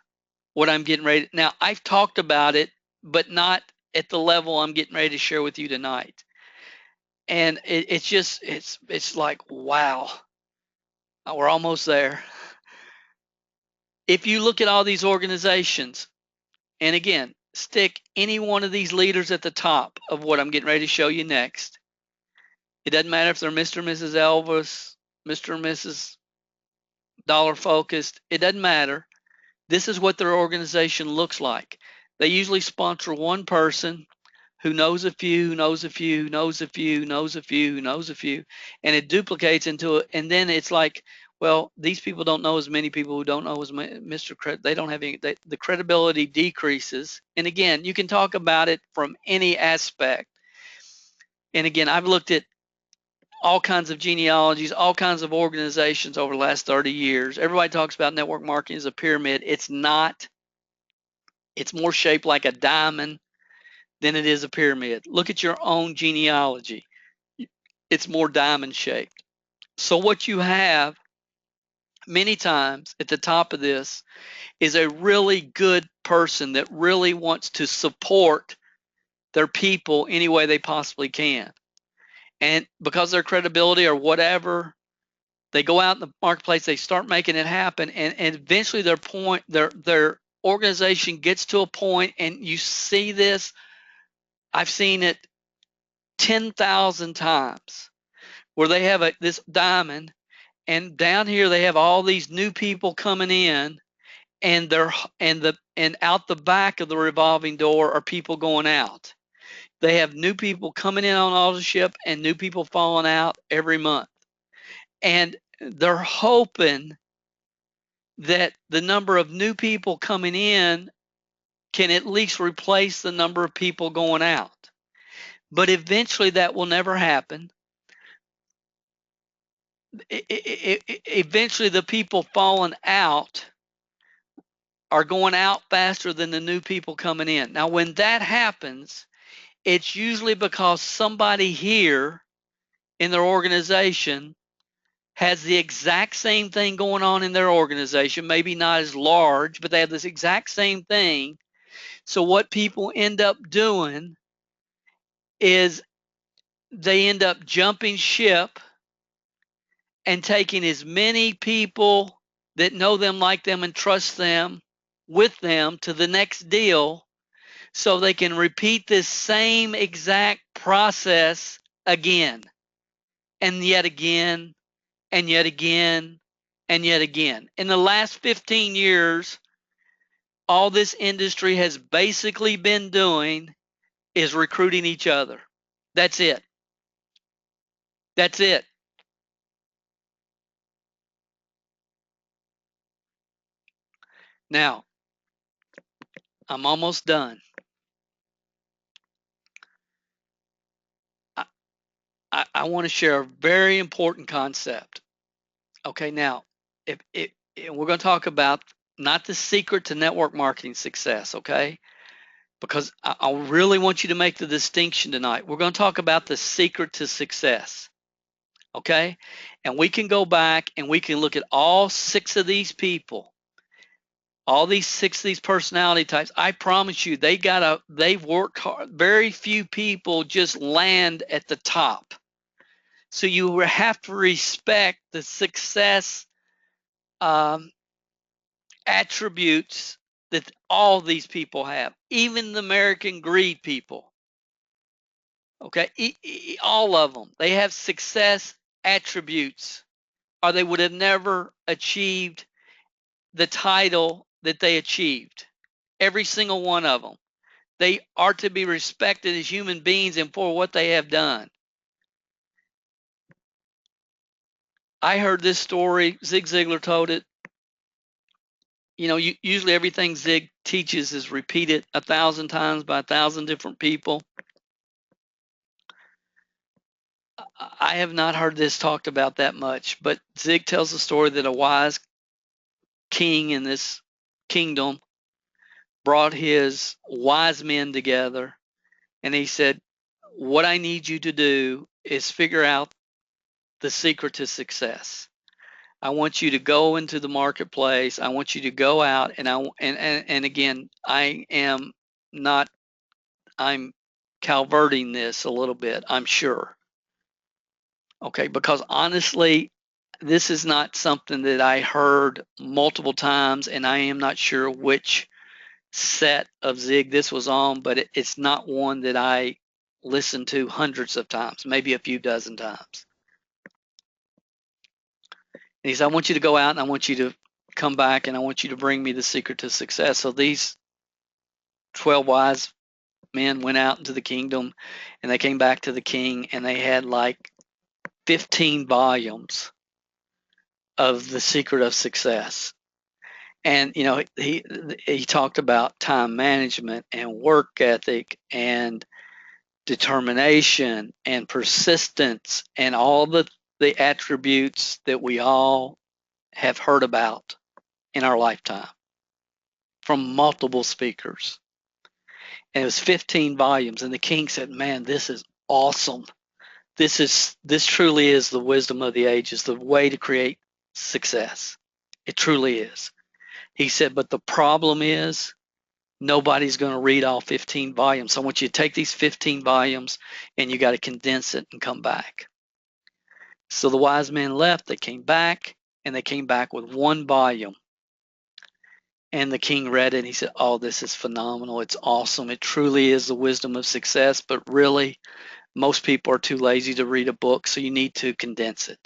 What I'm getting ready now, I've talked about it, but not at the level I'm getting ready to share with you tonight. And it's just it's like, wow, we're almost there. If you look at all these organizations, and again, stick any one of these leaders at the top of what I'm getting ready to show you next. It doesn't matter if they're Mr. and Mrs. Elvis, Mr. and Mrs. Dollar Focused. It doesn't matter. This is what their organization looks like. They usually sponsor one person who knows a few, knows a few, knows a few, knows a few, knows a few, and it duplicates into it. And then it's like, well, these people don't know as many people who don't know as Mr. They don't have any, the credibility decreases. And again, you can talk about it from any aspect. And again, I've looked at all kinds of genealogies, all kinds of organizations over the last 30 years. Everybody talks about network marketing as a pyramid. It's not. It's more shaped like a diamond than it is a pyramid. Look at your own genealogy. It's more diamond shaped. So what you have many times at the top of this is a really good person that really wants to support their people any way they possibly can. And because of their credibility or whatever, they go out in the marketplace, they start making it happen, and eventually their organization gets to a point, and you see this. I've seen it 10,000 times where they have this diamond, and down here they have all these new people coming in, and out the back of the revolving door are people going out. They have new people coming in on authorship and new people falling out every month, and they're hoping that the number of new people coming in can at least replace the number of people going out. But eventually that will never happen. Eventually the people falling out are going out faster than the new people coming in. Now, when that happens, it's usually because somebody here in their organization has the exact same thing going on in their organization, maybe not as large, but they have this exact same thing. So what people end up doing is they end up jumping ship and taking as many people that know them, like them, and trust them with them to the next deal so they can repeat this same exact process again and yet again and yet again and yet again. In the last 15 years, all this industry has basically been doing is recruiting each other. That's it. That's it. Now, I'm almost done. I want to share a very important concept. Okay, now, if we're going to talk about not the secret to network marketing success, okay? Because I really want you to make the distinction tonight. We're going to talk about the secret to success, okay? And we can go back and we can look at all six of these people, all these six of these personality types. I promise you, they've worked hard. Very few people just land at the top. So you have to respect the success attributes that all these people have, even the American greed people. Okay, all of them, they have success attributes, or they would have never achieved the title that they achieved. Every single one of them. They are to be respected as human beings and for what they have done. I heard this story. Zig Ziglar told it. You know, usually everything Zig teaches is repeated 1,000 times by 1,000 different people. I have not heard this talked about that much, but Zig tells the story that a wise king in this kingdom brought his wise men together, and he said, what I need you to do is figure out the secret to success. I want you to go into the marketplace. I want you to go out, and again, I am not, I'm calverting this a little bit, I'm sure. Okay, because honestly, this is not something that I heard multiple times, and I am not sure which set of Zig this was on, but it's not one that I listened to hundreds of times, maybe a few dozen times. And he said, I want you to go out and I want you to come back and I want you to bring me the secret to success. So these 12 wise men went out into the kingdom and they came back to the king and they had like 15 volumes of the secret of success. And you know, he talked about time management and work ethic and determination and persistence and all the attributes that we all have heard about in our lifetime from multiple speakers. And it was 15 volumes. And the king said, man, this is awesome. This truly is the wisdom of the ages, the way to create success. It truly is. He said, but the problem is nobody's going to read all 15 volumes. So I want you to take these 15 volumes and you got to condense it and come back. So the wise men left, they came back, and they came back with one volume. And the king read it and he said, oh, this is phenomenal. It's awesome. It truly is the wisdom of success, but really, most people are too lazy to read a book, so you need to condense it.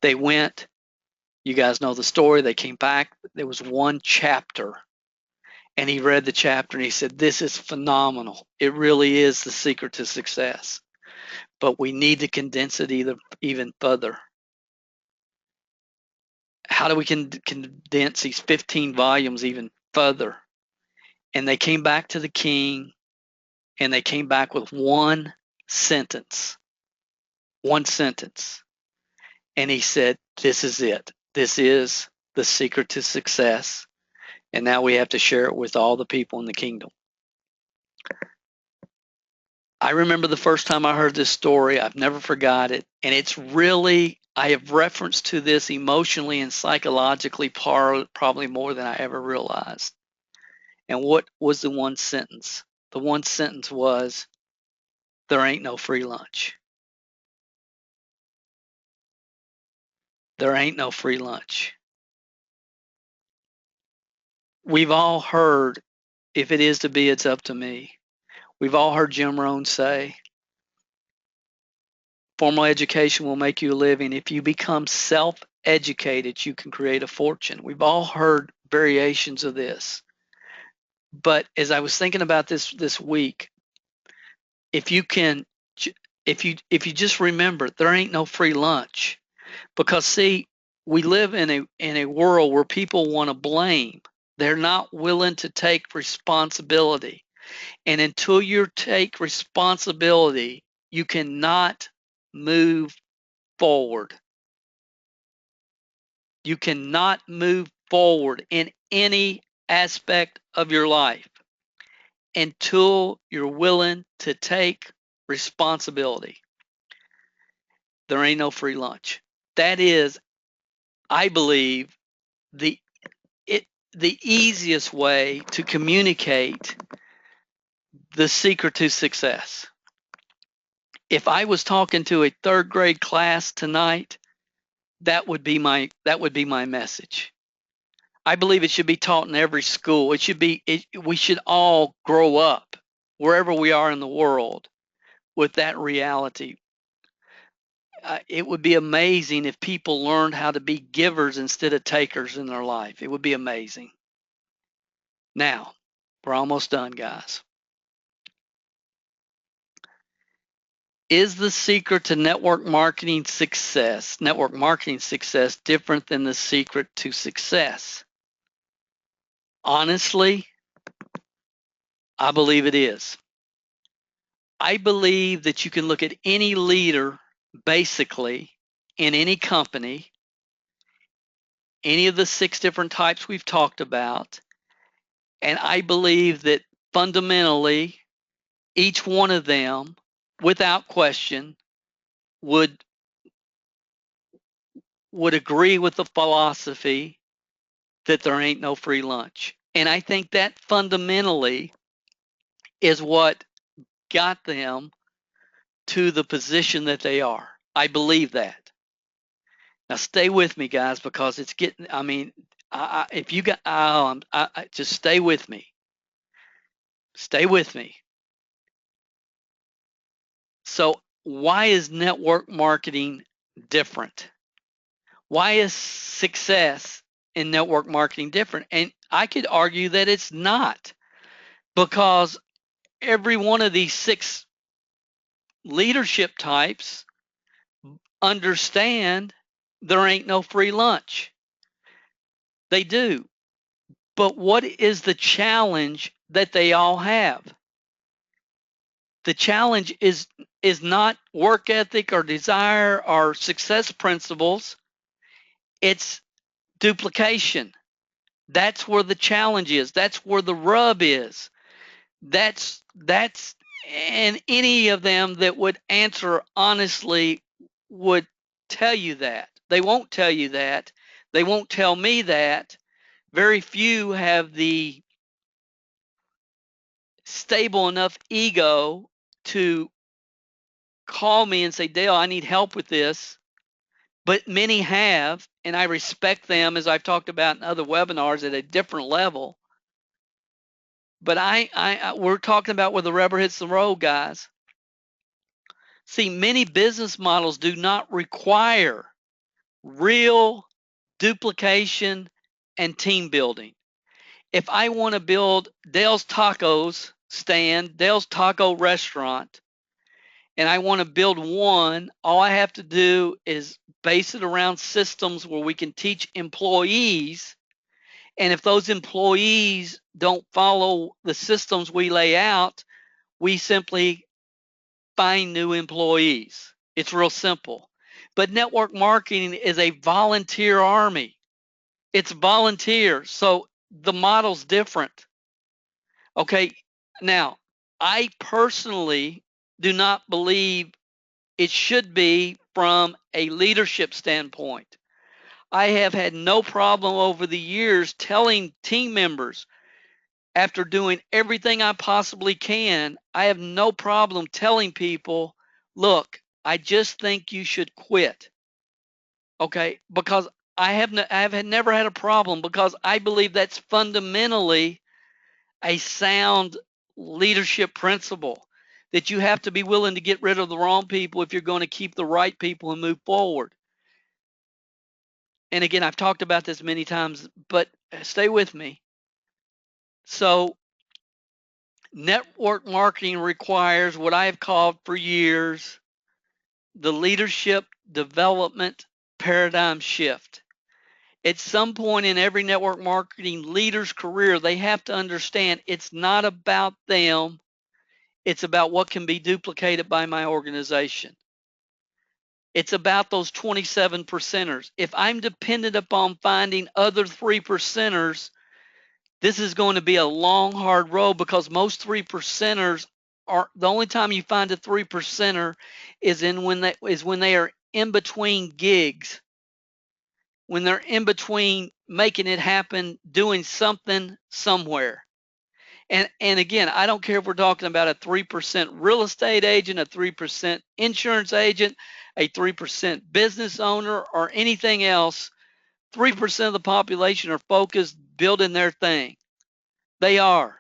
They went, you guys know the story, they came back, there was one chapter, and he read the chapter and he said, this is phenomenal. It really is the secret to success, but we need to condense it even further. How do we condense these 15 volumes even further? And they came back to the king and they came back with one sentence. One sentence. And he said, this is it. This is the secret to success. And now we have to share it with all the people in the kingdom. I remember the first time I heard this story. I've never forgot it. And it's really, I have reference to this emotionally and psychologically probably more than I ever realized. And what was the one sentence? The one sentence was, there ain't no free lunch. There ain't no free lunch. We've all heard, if it is to be, it's up to me. We've all heard Jim Rohn say, formal education will make you a living. If you become self-educated, you can create a fortune. We've all heard variations of this. But as I was thinking about this week, if you just remember, there ain't no free lunch. Because see, we live in a world where people want to blame. They're not willing to take responsibility. And until you take responsibility, you cannot move forward. You cannot move forward in any aspect of your life until you're willing to take responsibility. There ain't no free lunch. That is, I believe, the easiest way to communicate the secret to success. If I was talking to a third grade class tonight, that would be my message. I believe it should be taught in every school. We should all grow up wherever we are in the world with that reality. It would be amazing if people learned how to be givers instead of takers in their life. It would be amazing. Now, we're almost done, guys. Is the secret to network marketing success different than the secret to success? Honestly, I believe it is. I believe that you can look at any leader basically in any company, any of the 6 different types we've talked about, and I believe that fundamentally each one of them, without question, would agree with the philosophy that there ain't no free lunch. And I think that fundamentally is what got them to the position that they are. I believe that. Now stay with me, guys, because it's getting. I mean, if you got, just stay with me. Stay with me. So, why is network marketing different? Why is success in network marketing different? And I could argue that it's not, because every one of these 6 leadership types understand there ain't no free lunch. They do. But what is the challenge that they all have? The challenge is not work ethic or desire or success principles. It's duplication. That's where the challenge is. That's where the rub is. That's and any of them that would answer honestly would tell you that. They won't tell you that. They won't tell me that. Very few have the stable enough ego to call me and say, Dale, I need help with this. But many have, and I respect them, as I've talked about in other webinars, at a different level. But we're talking about where the rubber hits the road, guys. See, many business models do not require real duplication and team building. If I want to build Dale's Tacos stand, Dale's Taco restaurant, and I want to build one, all I have to do is base it around systems where we can teach employees. And if those employees don't follow the systems we lay out, we simply find new employees. It's real simple. But network marketing is a volunteer army. It's volunteer. So the model's different. Okay. Now, I personally do not believe it should be from a leadership standpoint. I have had no problem over the years telling team members, after doing everything I possibly can, I have no problem telling people, look, I just think you should quit. Okay, because I have never had a problem, because I believe that's fundamentally a sound leadership principle, that you have to be willing to get rid of the wrong people if you're going to keep the right people and move forward. And again, I've talked about this many times, but stay with me. So network marketing requires what I have called for years the leadership development paradigm shift. At some point in every network marketing leader's career, they have to understand it's not about them, it's about what can be duplicated by my organization. It's about those 27 percenters. If I'm dependent upon finding other 3 percenters, this is going to be a long, hard road, because most 3 percenters are, the only time you find a 3 percenter is when they are in between gigs, when they're in between making it happen, doing something somewhere. And again, I don't care if we're talking about a 3% real estate agent, a 3% insurance agent, a 3% business owner, or anything else. 3% of the population are focused building their thing. They are.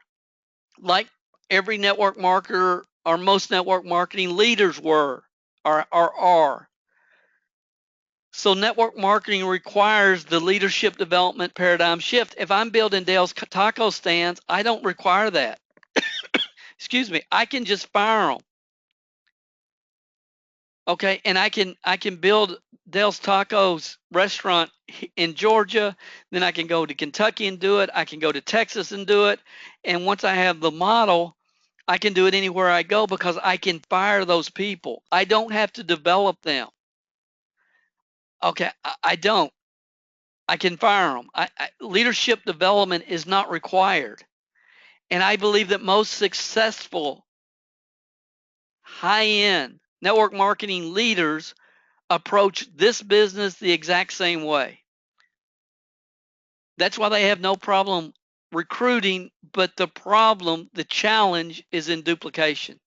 Like every network marketer or most network marketing leaders were or are. So network marketing requires the leadership development paradigm shift. If I'm building Dale's taco stands, I don't require that. Excuse me. I can just fire them. Okay, and I can build Dale's Tacos restaurant in Georgia, then I can go to Kentucky and do it. I can go to Texas and do it. And once I have the model, I can do it anywhere I go because I can fire those people. I don't have to develop them. Okay, I don't. I can fire them. Leadership development is not required. And I believe that most successful high-end network marketing leaders approach this business the exact same way. That's why they have no problem recruiting, but the challenge is in duplication.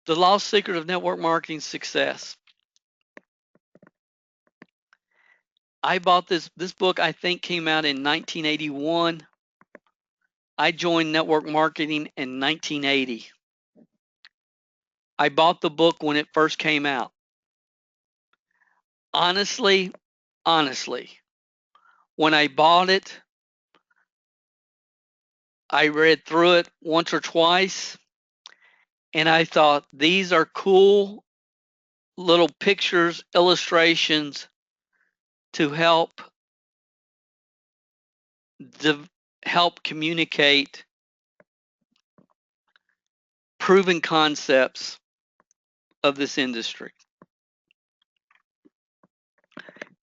The lost secret of network marketing success. I bought this book, I think came out in 1981. I joined network marketing in 1980. I bought the book when it first came out. Honestly, when I bought it, I read through it once or twice and I thought these are cool little pictures, illustrations to help communicate proven concepts of this industry.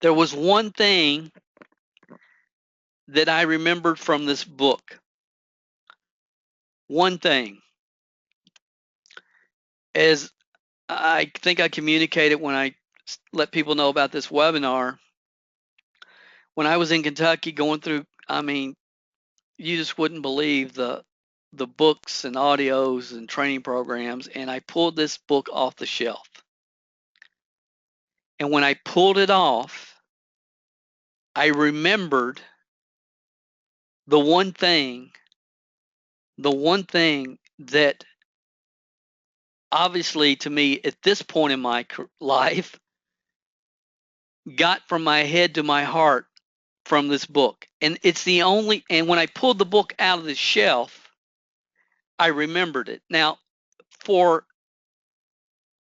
There was one thing that I remembered from this book. One thing. As I think I communicated when I let people know about this webinar, when I was in Kentucky going through, I mean, you just wouldn't believe the books and audios and training programs, and I pulled this book off the shelf. And when I pulled it off, I remembered the one thing that obviously to me at this point in my life got from my head to my heart from this book. And it's the only, and when I pulled the book out of the shelf, I remembered it. Now, for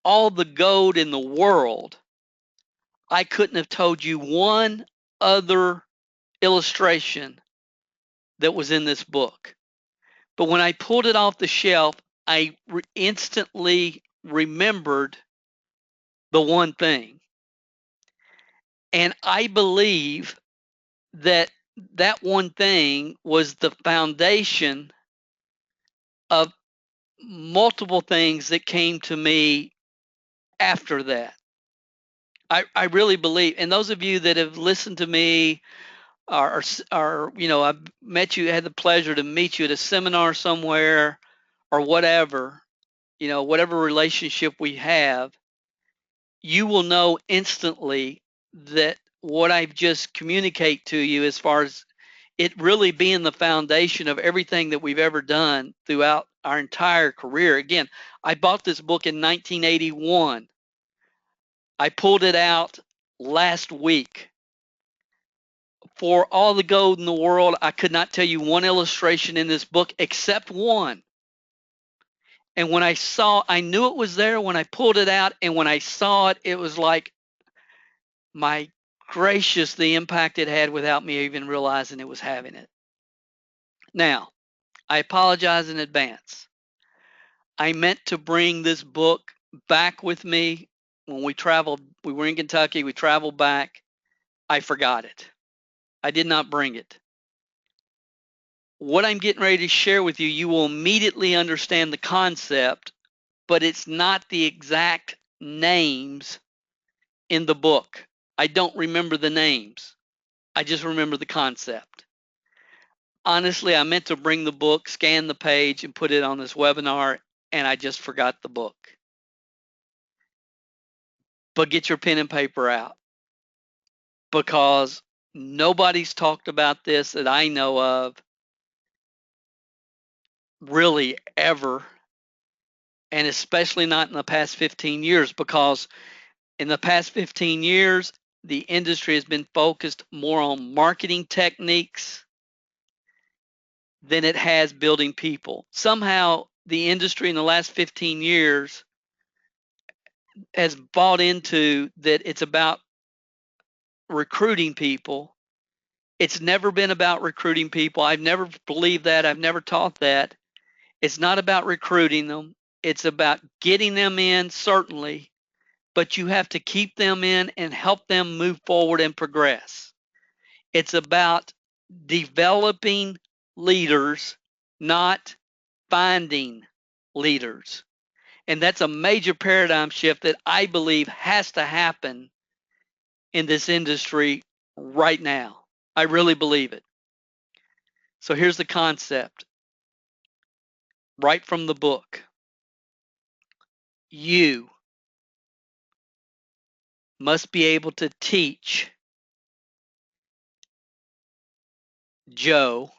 all the gold in the world, I couldn't have told you one other illustration that was in this book. But when I pulled it off the shelf, I instantly remembered the one thing. And I believe that that one thing was the foundation of multiple things that came to me after that. I really believe, and those of you that have listened to me are you know, I've met you, had the pleasure to meet you at a seminar somewhere or whatever, you know, whatever relationship we have, you will know instantly that what I've just communicate to you as far as it really being the foundation of everything that we've ever done throughout our entire career. Again, I bought this book in 1981. I pulled it out last week. For all the gold in the world, I could not tell you one illustration in this book except one. And when I knew it was there when I pulled it out, and when I saw it, it was like, my gracious, the impact it had without me even realizing it was having it. Now, I apologize in advance. I meant to bring this book back with me when we traveled. We were in Kentucky, we traveled back. I forgot it. I did not bring it. What I'm getting ready to share with you, you will immediately understand the concept, but it's not the exact names in the book. I don't remember the names. I just remember the concept. Honestly, I meant to bring the book, scan the page, and put it on this webinar, and I just forgot the book. But get your pen and paper out. because nobody's talked about this that I know of really ever, and especially not in the past 15 years, because in the past 15 years, the industry has been focused more on marketing techniques than it has building people. Somehow, the industry in the last 15 years has bought into that it's about recruiting people. It's never been about recruiting people. I've never believed that. I've never taught that. It's not about recruiting them. It's about getting them in, certainly, but you have to keep them in and help them move forward and progress. It's about developing leaders, not finding leaders. And that's a major paradigm shift that I believe has to happen in this industry right now. I really believe it. So here's the concept right from the book. You must be able to teach Joe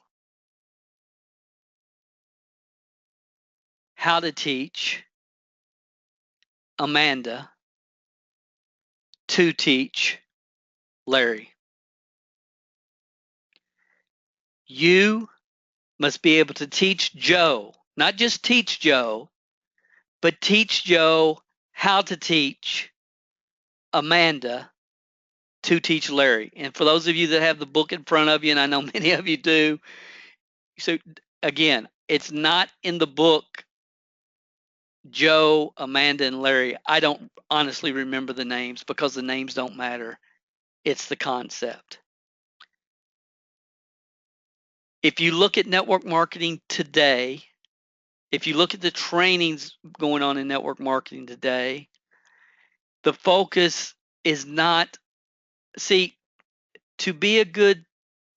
how to teach Amanda to teach Larry. You must be able to teach Joe, not just teach Joe, but teach Joe how to teach Amanda to teach Larry. And for those of you that have the book in front of you, and I know many of you do, so again, it's not in the book Joe, Amanda, and Larry. I don't honestly remember the names because the names don't matter. It's the concept. If you look at network marketing today, if you look at the trainings going on in network marketing today, the focus is not, see, to be a good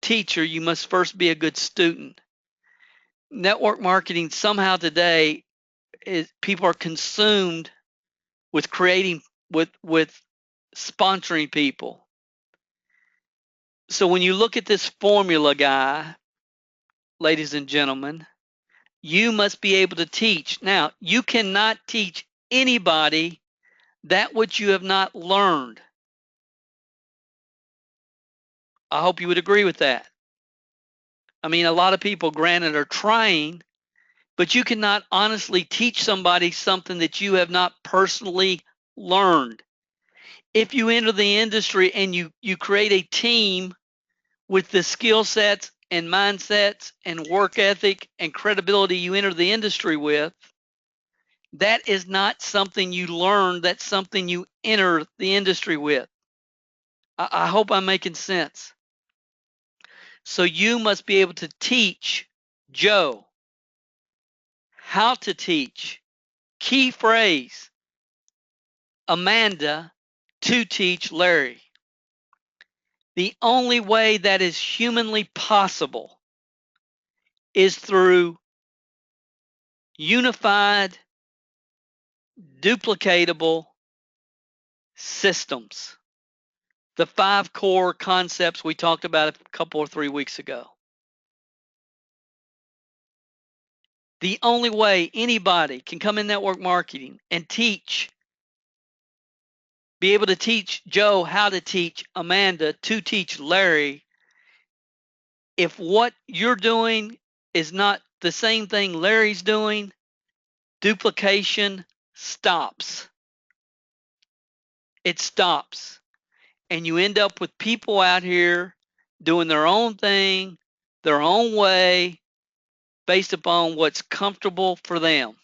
teacher, you must first be a good student. Network marketing somehow today is people are consumed with creating with sponsoring people. So when you look at this formula guy, ladies and gentlemen, you must be able to teach. Now, you cannot teach anybody that which you have not learned. I hope you would agree with that. I mean, a lot of people, granted, are trying, but you cannot honestly teach somebody something that you have not personally learned. If you enter the industry and you create a team with the skill sets and mindsets and work ethic and credibility you enter the industry with, that is not something you learn. That's something you enter the industry with. I hope I'm making sense. So you must be able to teach Joe how to teach, key phrase, Amanda to teach Larry. The only way that is humanly possible is through unified, duplicatable systems. The 5 core concepts we talked about a couple or 3 weeks ago. The only way anybody can come in network marketing and teach, be able to teach Joe how to teach Amanda to teach Larry, if what you're doing is not the same thing Larry's doing, duplication stops. It stops. And you end up with people out here doing their own thing, their own way, based upon what's comfortable for them.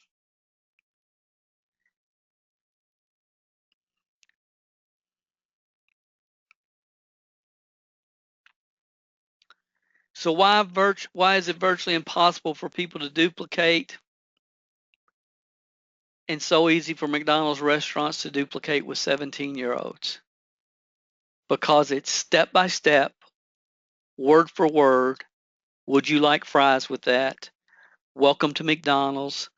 So why is it virtually impossible for people to duplicate and so easy for McDonald's restaurants to duplicate with 17-year-olds? Because it's step by step, word for word. Would you like fries with that? Welcome to McDonald's.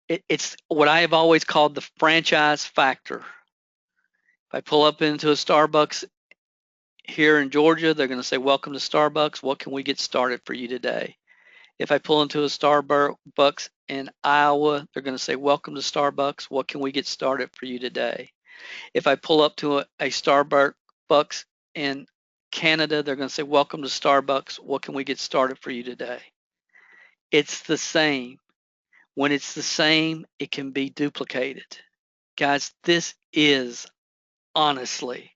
It's what I have always called the franchise factor. If I pull up into a Starbucks here in Georgia, they're going to say, welcome to Starbucks. What can we get started for you today? If I pull into a Starbucks in Iowa, they're going to say, welcome to Starbucks. What can we get started for you today? If I pull up to a Starbucks in Canada, they're going to say, welcome to Starbucks. What can we get started for you today? It's the same. When it's the same, it can be duplicated. Guys, this is honestly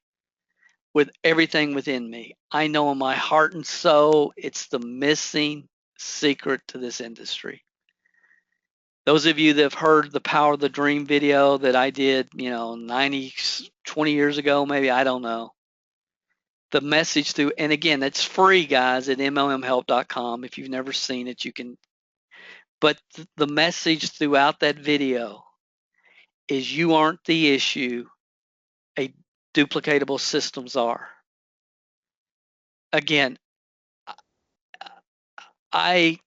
with everything within me. I know in my heart and soul, it's the missing secret to this industry. Those of you that have heard the Power of the Dream video that I did, 20 years ago, maybe, I don't know. The message through, and again, it's free, guys, at mlmhelp.com. If you've never seen it, you can. But the message throughout that video is you aren't the issue, a duplicatable systems are. Again, I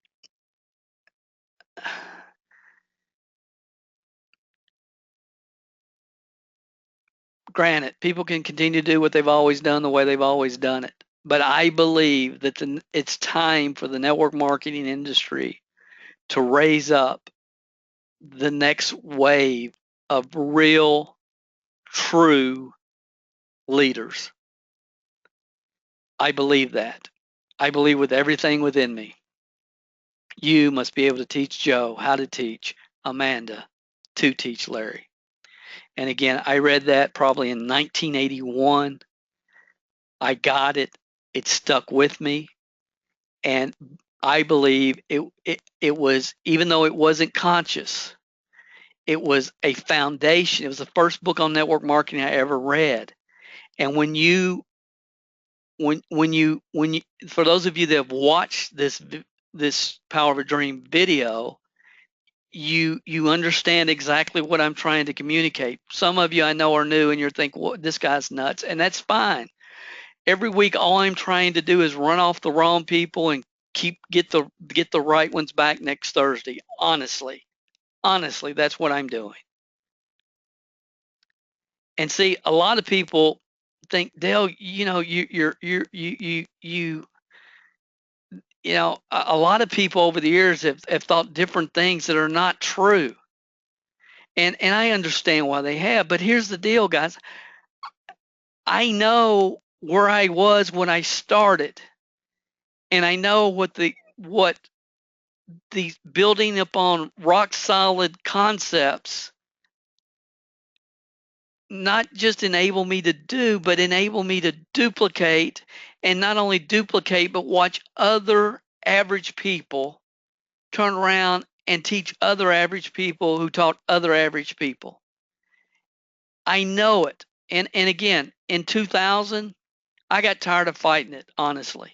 granted, people can continue to do what they've always done the way they've always done it. But I believe that it's time for the network marketing industry to raise up the next wave of real, true leaders. I believe that. I believe with everything within me. You must be able to teach Joe how to teach Amanda to teach Larry. And again, I read that probably in 1981. I got it. It stuck with me. And I believe it was, even though it wasn't conscious, it was a foundation. It was the first book on network marketing I ever read. And when you, for those of you that have watched this Power of a Dream video, you understand exactly what I'm trying to communicate. Some of you I know are new and you're thinking, well, this guy's nuts, and that's fine. Every week, all I'm trying to do is run off the wrong people and get the right ones back next Thursday. Honestly, that's what I'm doing. And see, a lot of people think, Dale, a lot of people over the years have thought different things that are not true. And I understand why they have, but here's the deal, guys. I know where I was when I started, and I know what the building upon rock solid concepts not just enable me to do, but enable me to duplicate, and not only duplicate, but watch other average people turn around and teach other average people who taught other average people. I know it. And again, in 2000, I got tired of fighting it, honestly.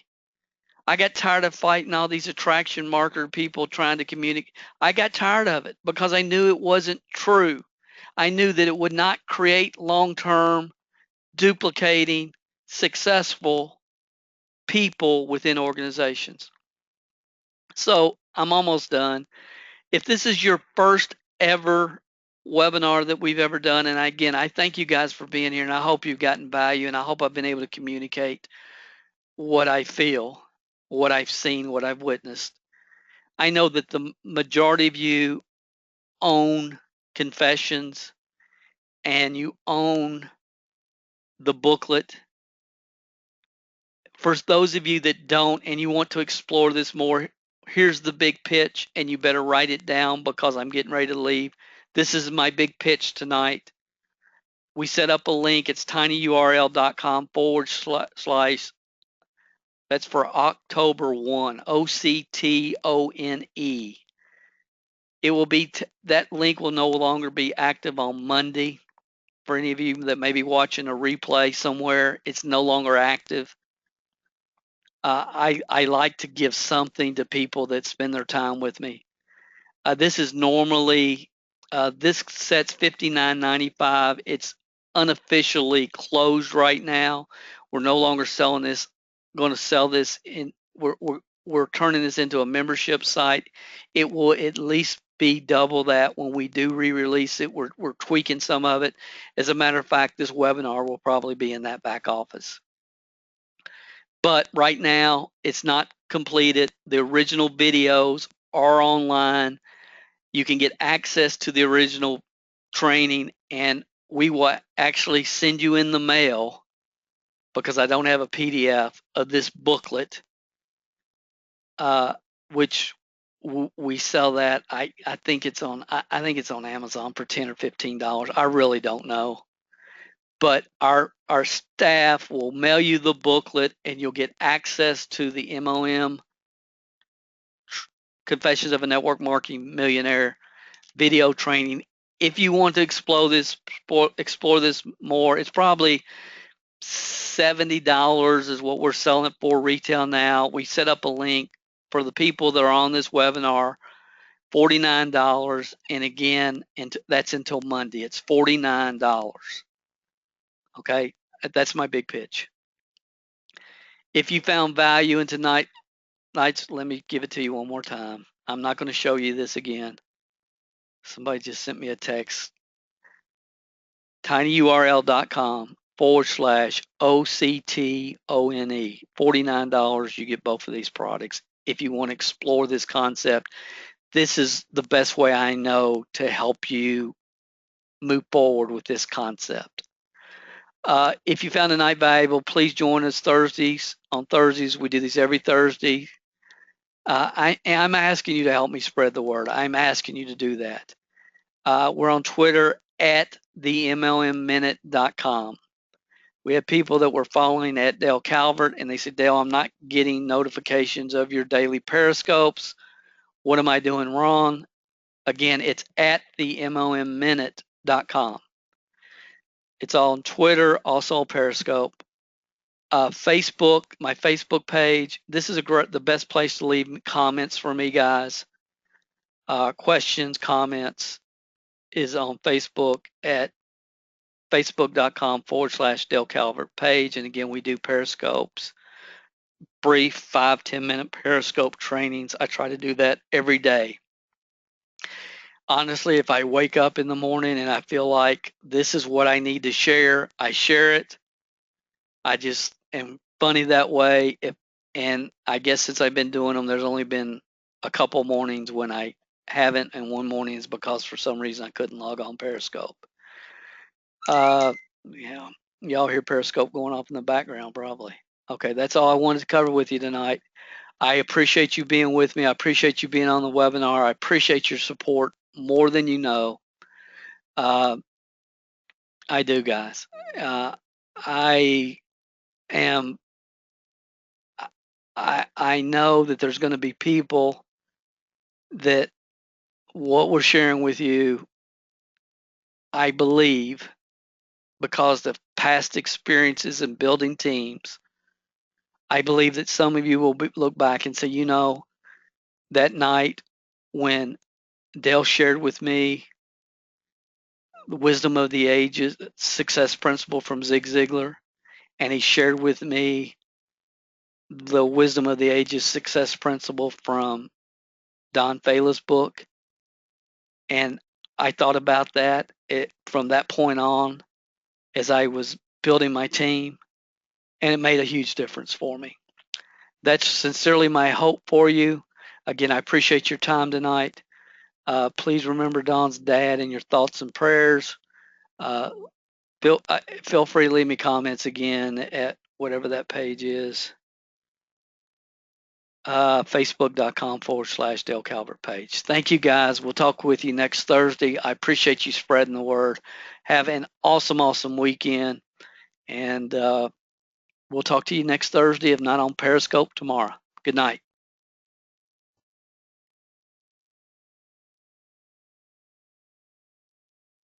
I got tired of fighting all these attraction marketer people trying to communicate. I got tired of it because I knew it wasn't true. I knew that it would not create long-term, duplicating, successful people within organizations. So I'm almost done. If this is your first ever webinar that we've ever done, and again, I thank you guys for being here, and I hope you've gotten value, and I hope I've been able to communicate what I feel, what I've seen, what I've witnessed. I know that the majority of you own Confessions and you own the booklet. For those of you that don't and you want to explore this more, here's the big pitch, and you better write it down because I'm getting ready to leave. This is my big pitch tonight. We set up a link. It's tinyurl.com/. That's for October 1, OCTONE. It will be, that link will no longer be active on Monday. For any of you that may be watching a replay somewhere, it's no longer active. I like to give something to people that spend their time with me. This is normally, this set's $59.95. It's unofficially closed right now. We're no longer selling this. Going to sell this in. We're turning this into a membership site. It will at least be double that when we do re-release it. We're tweaking some of it. As a matter of fact, this webinar will probably be in that back office. But right now, it's not completed. The original videos are online. You can get access to the original training, and we will actually send you in the mail, because I don't have a PDF of this booklet, which we sell that. I think it's on Amazon for $10 or $15. I really don't know, but our staff will mail you the booklet, and you'll get access to the MOM Confessions of a Network Marketing Millionaire video training. If you want to explore this more, it's probably $70 is what we're selling it for retail now. We set up a link for the people that are on this webinar, $49, and again, and that's until Monday. It's $49. Okay, that's my big pitch. If you found value in tonight's, let me give it to you one more time. I'm not going to show you this again. Somebody just sent me a text. tinyurl.com/OCTONE. $49, you get both of these products. If you want to explore this concept, this is the best way I know to help you move forward with this concept. If you found tonight valuable, please join us Thursdays. On Thursdays, we do these every Thursday. I'm asking you to help me spread the word. I'm asking you to do that. We're on Twitter at themlmminute.com. We have people that were following at Dale Calvert, and they said, Dale, I'm not getting notifications of your daily periscopes. What am I doing wrong? Again, it's at themlmminute.com. It's on Twitter, also Periscope. Facebook, my Facebook page. This is the best place to leave comments for me, guys. Questions, comments is on Facebook at facebook.com/Dale Calvert page. And again, we do Periscopes, brief 5-10 minute Periscope trainings. I try to do that every day. Honestly, if I wake up in the morning and I feel like this is what I need to share, I share it. I just am funny that way. And I guess since I've been doing them, there's only been a couple mornings when I haven't, and one morning is because for some reason I couldn't log on Periscope. Yeah, y'all hear Periscope going off in the background probably. Okay, that's all I wanted to cover with you tonight. I appreciate you being with me. I appreciate you being on the webinar. I appreciate your support more than you know. I do, guys. I am. I know that there's going to be people that what we're sharing with you, I believe, because of past experiences in building teams, I believe that some of you will look back and say, you know, that night when Dale shared with me the wisdom of the ages success principle from Zig Ziglar, and he shared with me the wisdom of the ages success principle from Don Fala's book. And I thought about that from that point on as I was building my team, and it made a huge difference for me. That's sincerely my hope for you. Again, I appreciate your time tonight. Please remember Don's dad in your thoughts and prayers. Feel free to leave me comments again at whatever that page is. Facebook.com/Dale Calvert page. Thank you, guys. We'll talk with you next Thursday. I appreciate you spreading the word. Have an awesome, awesome weekend. And we'll talk to you next Thursday, if not on Periscope tomorrow. Good night.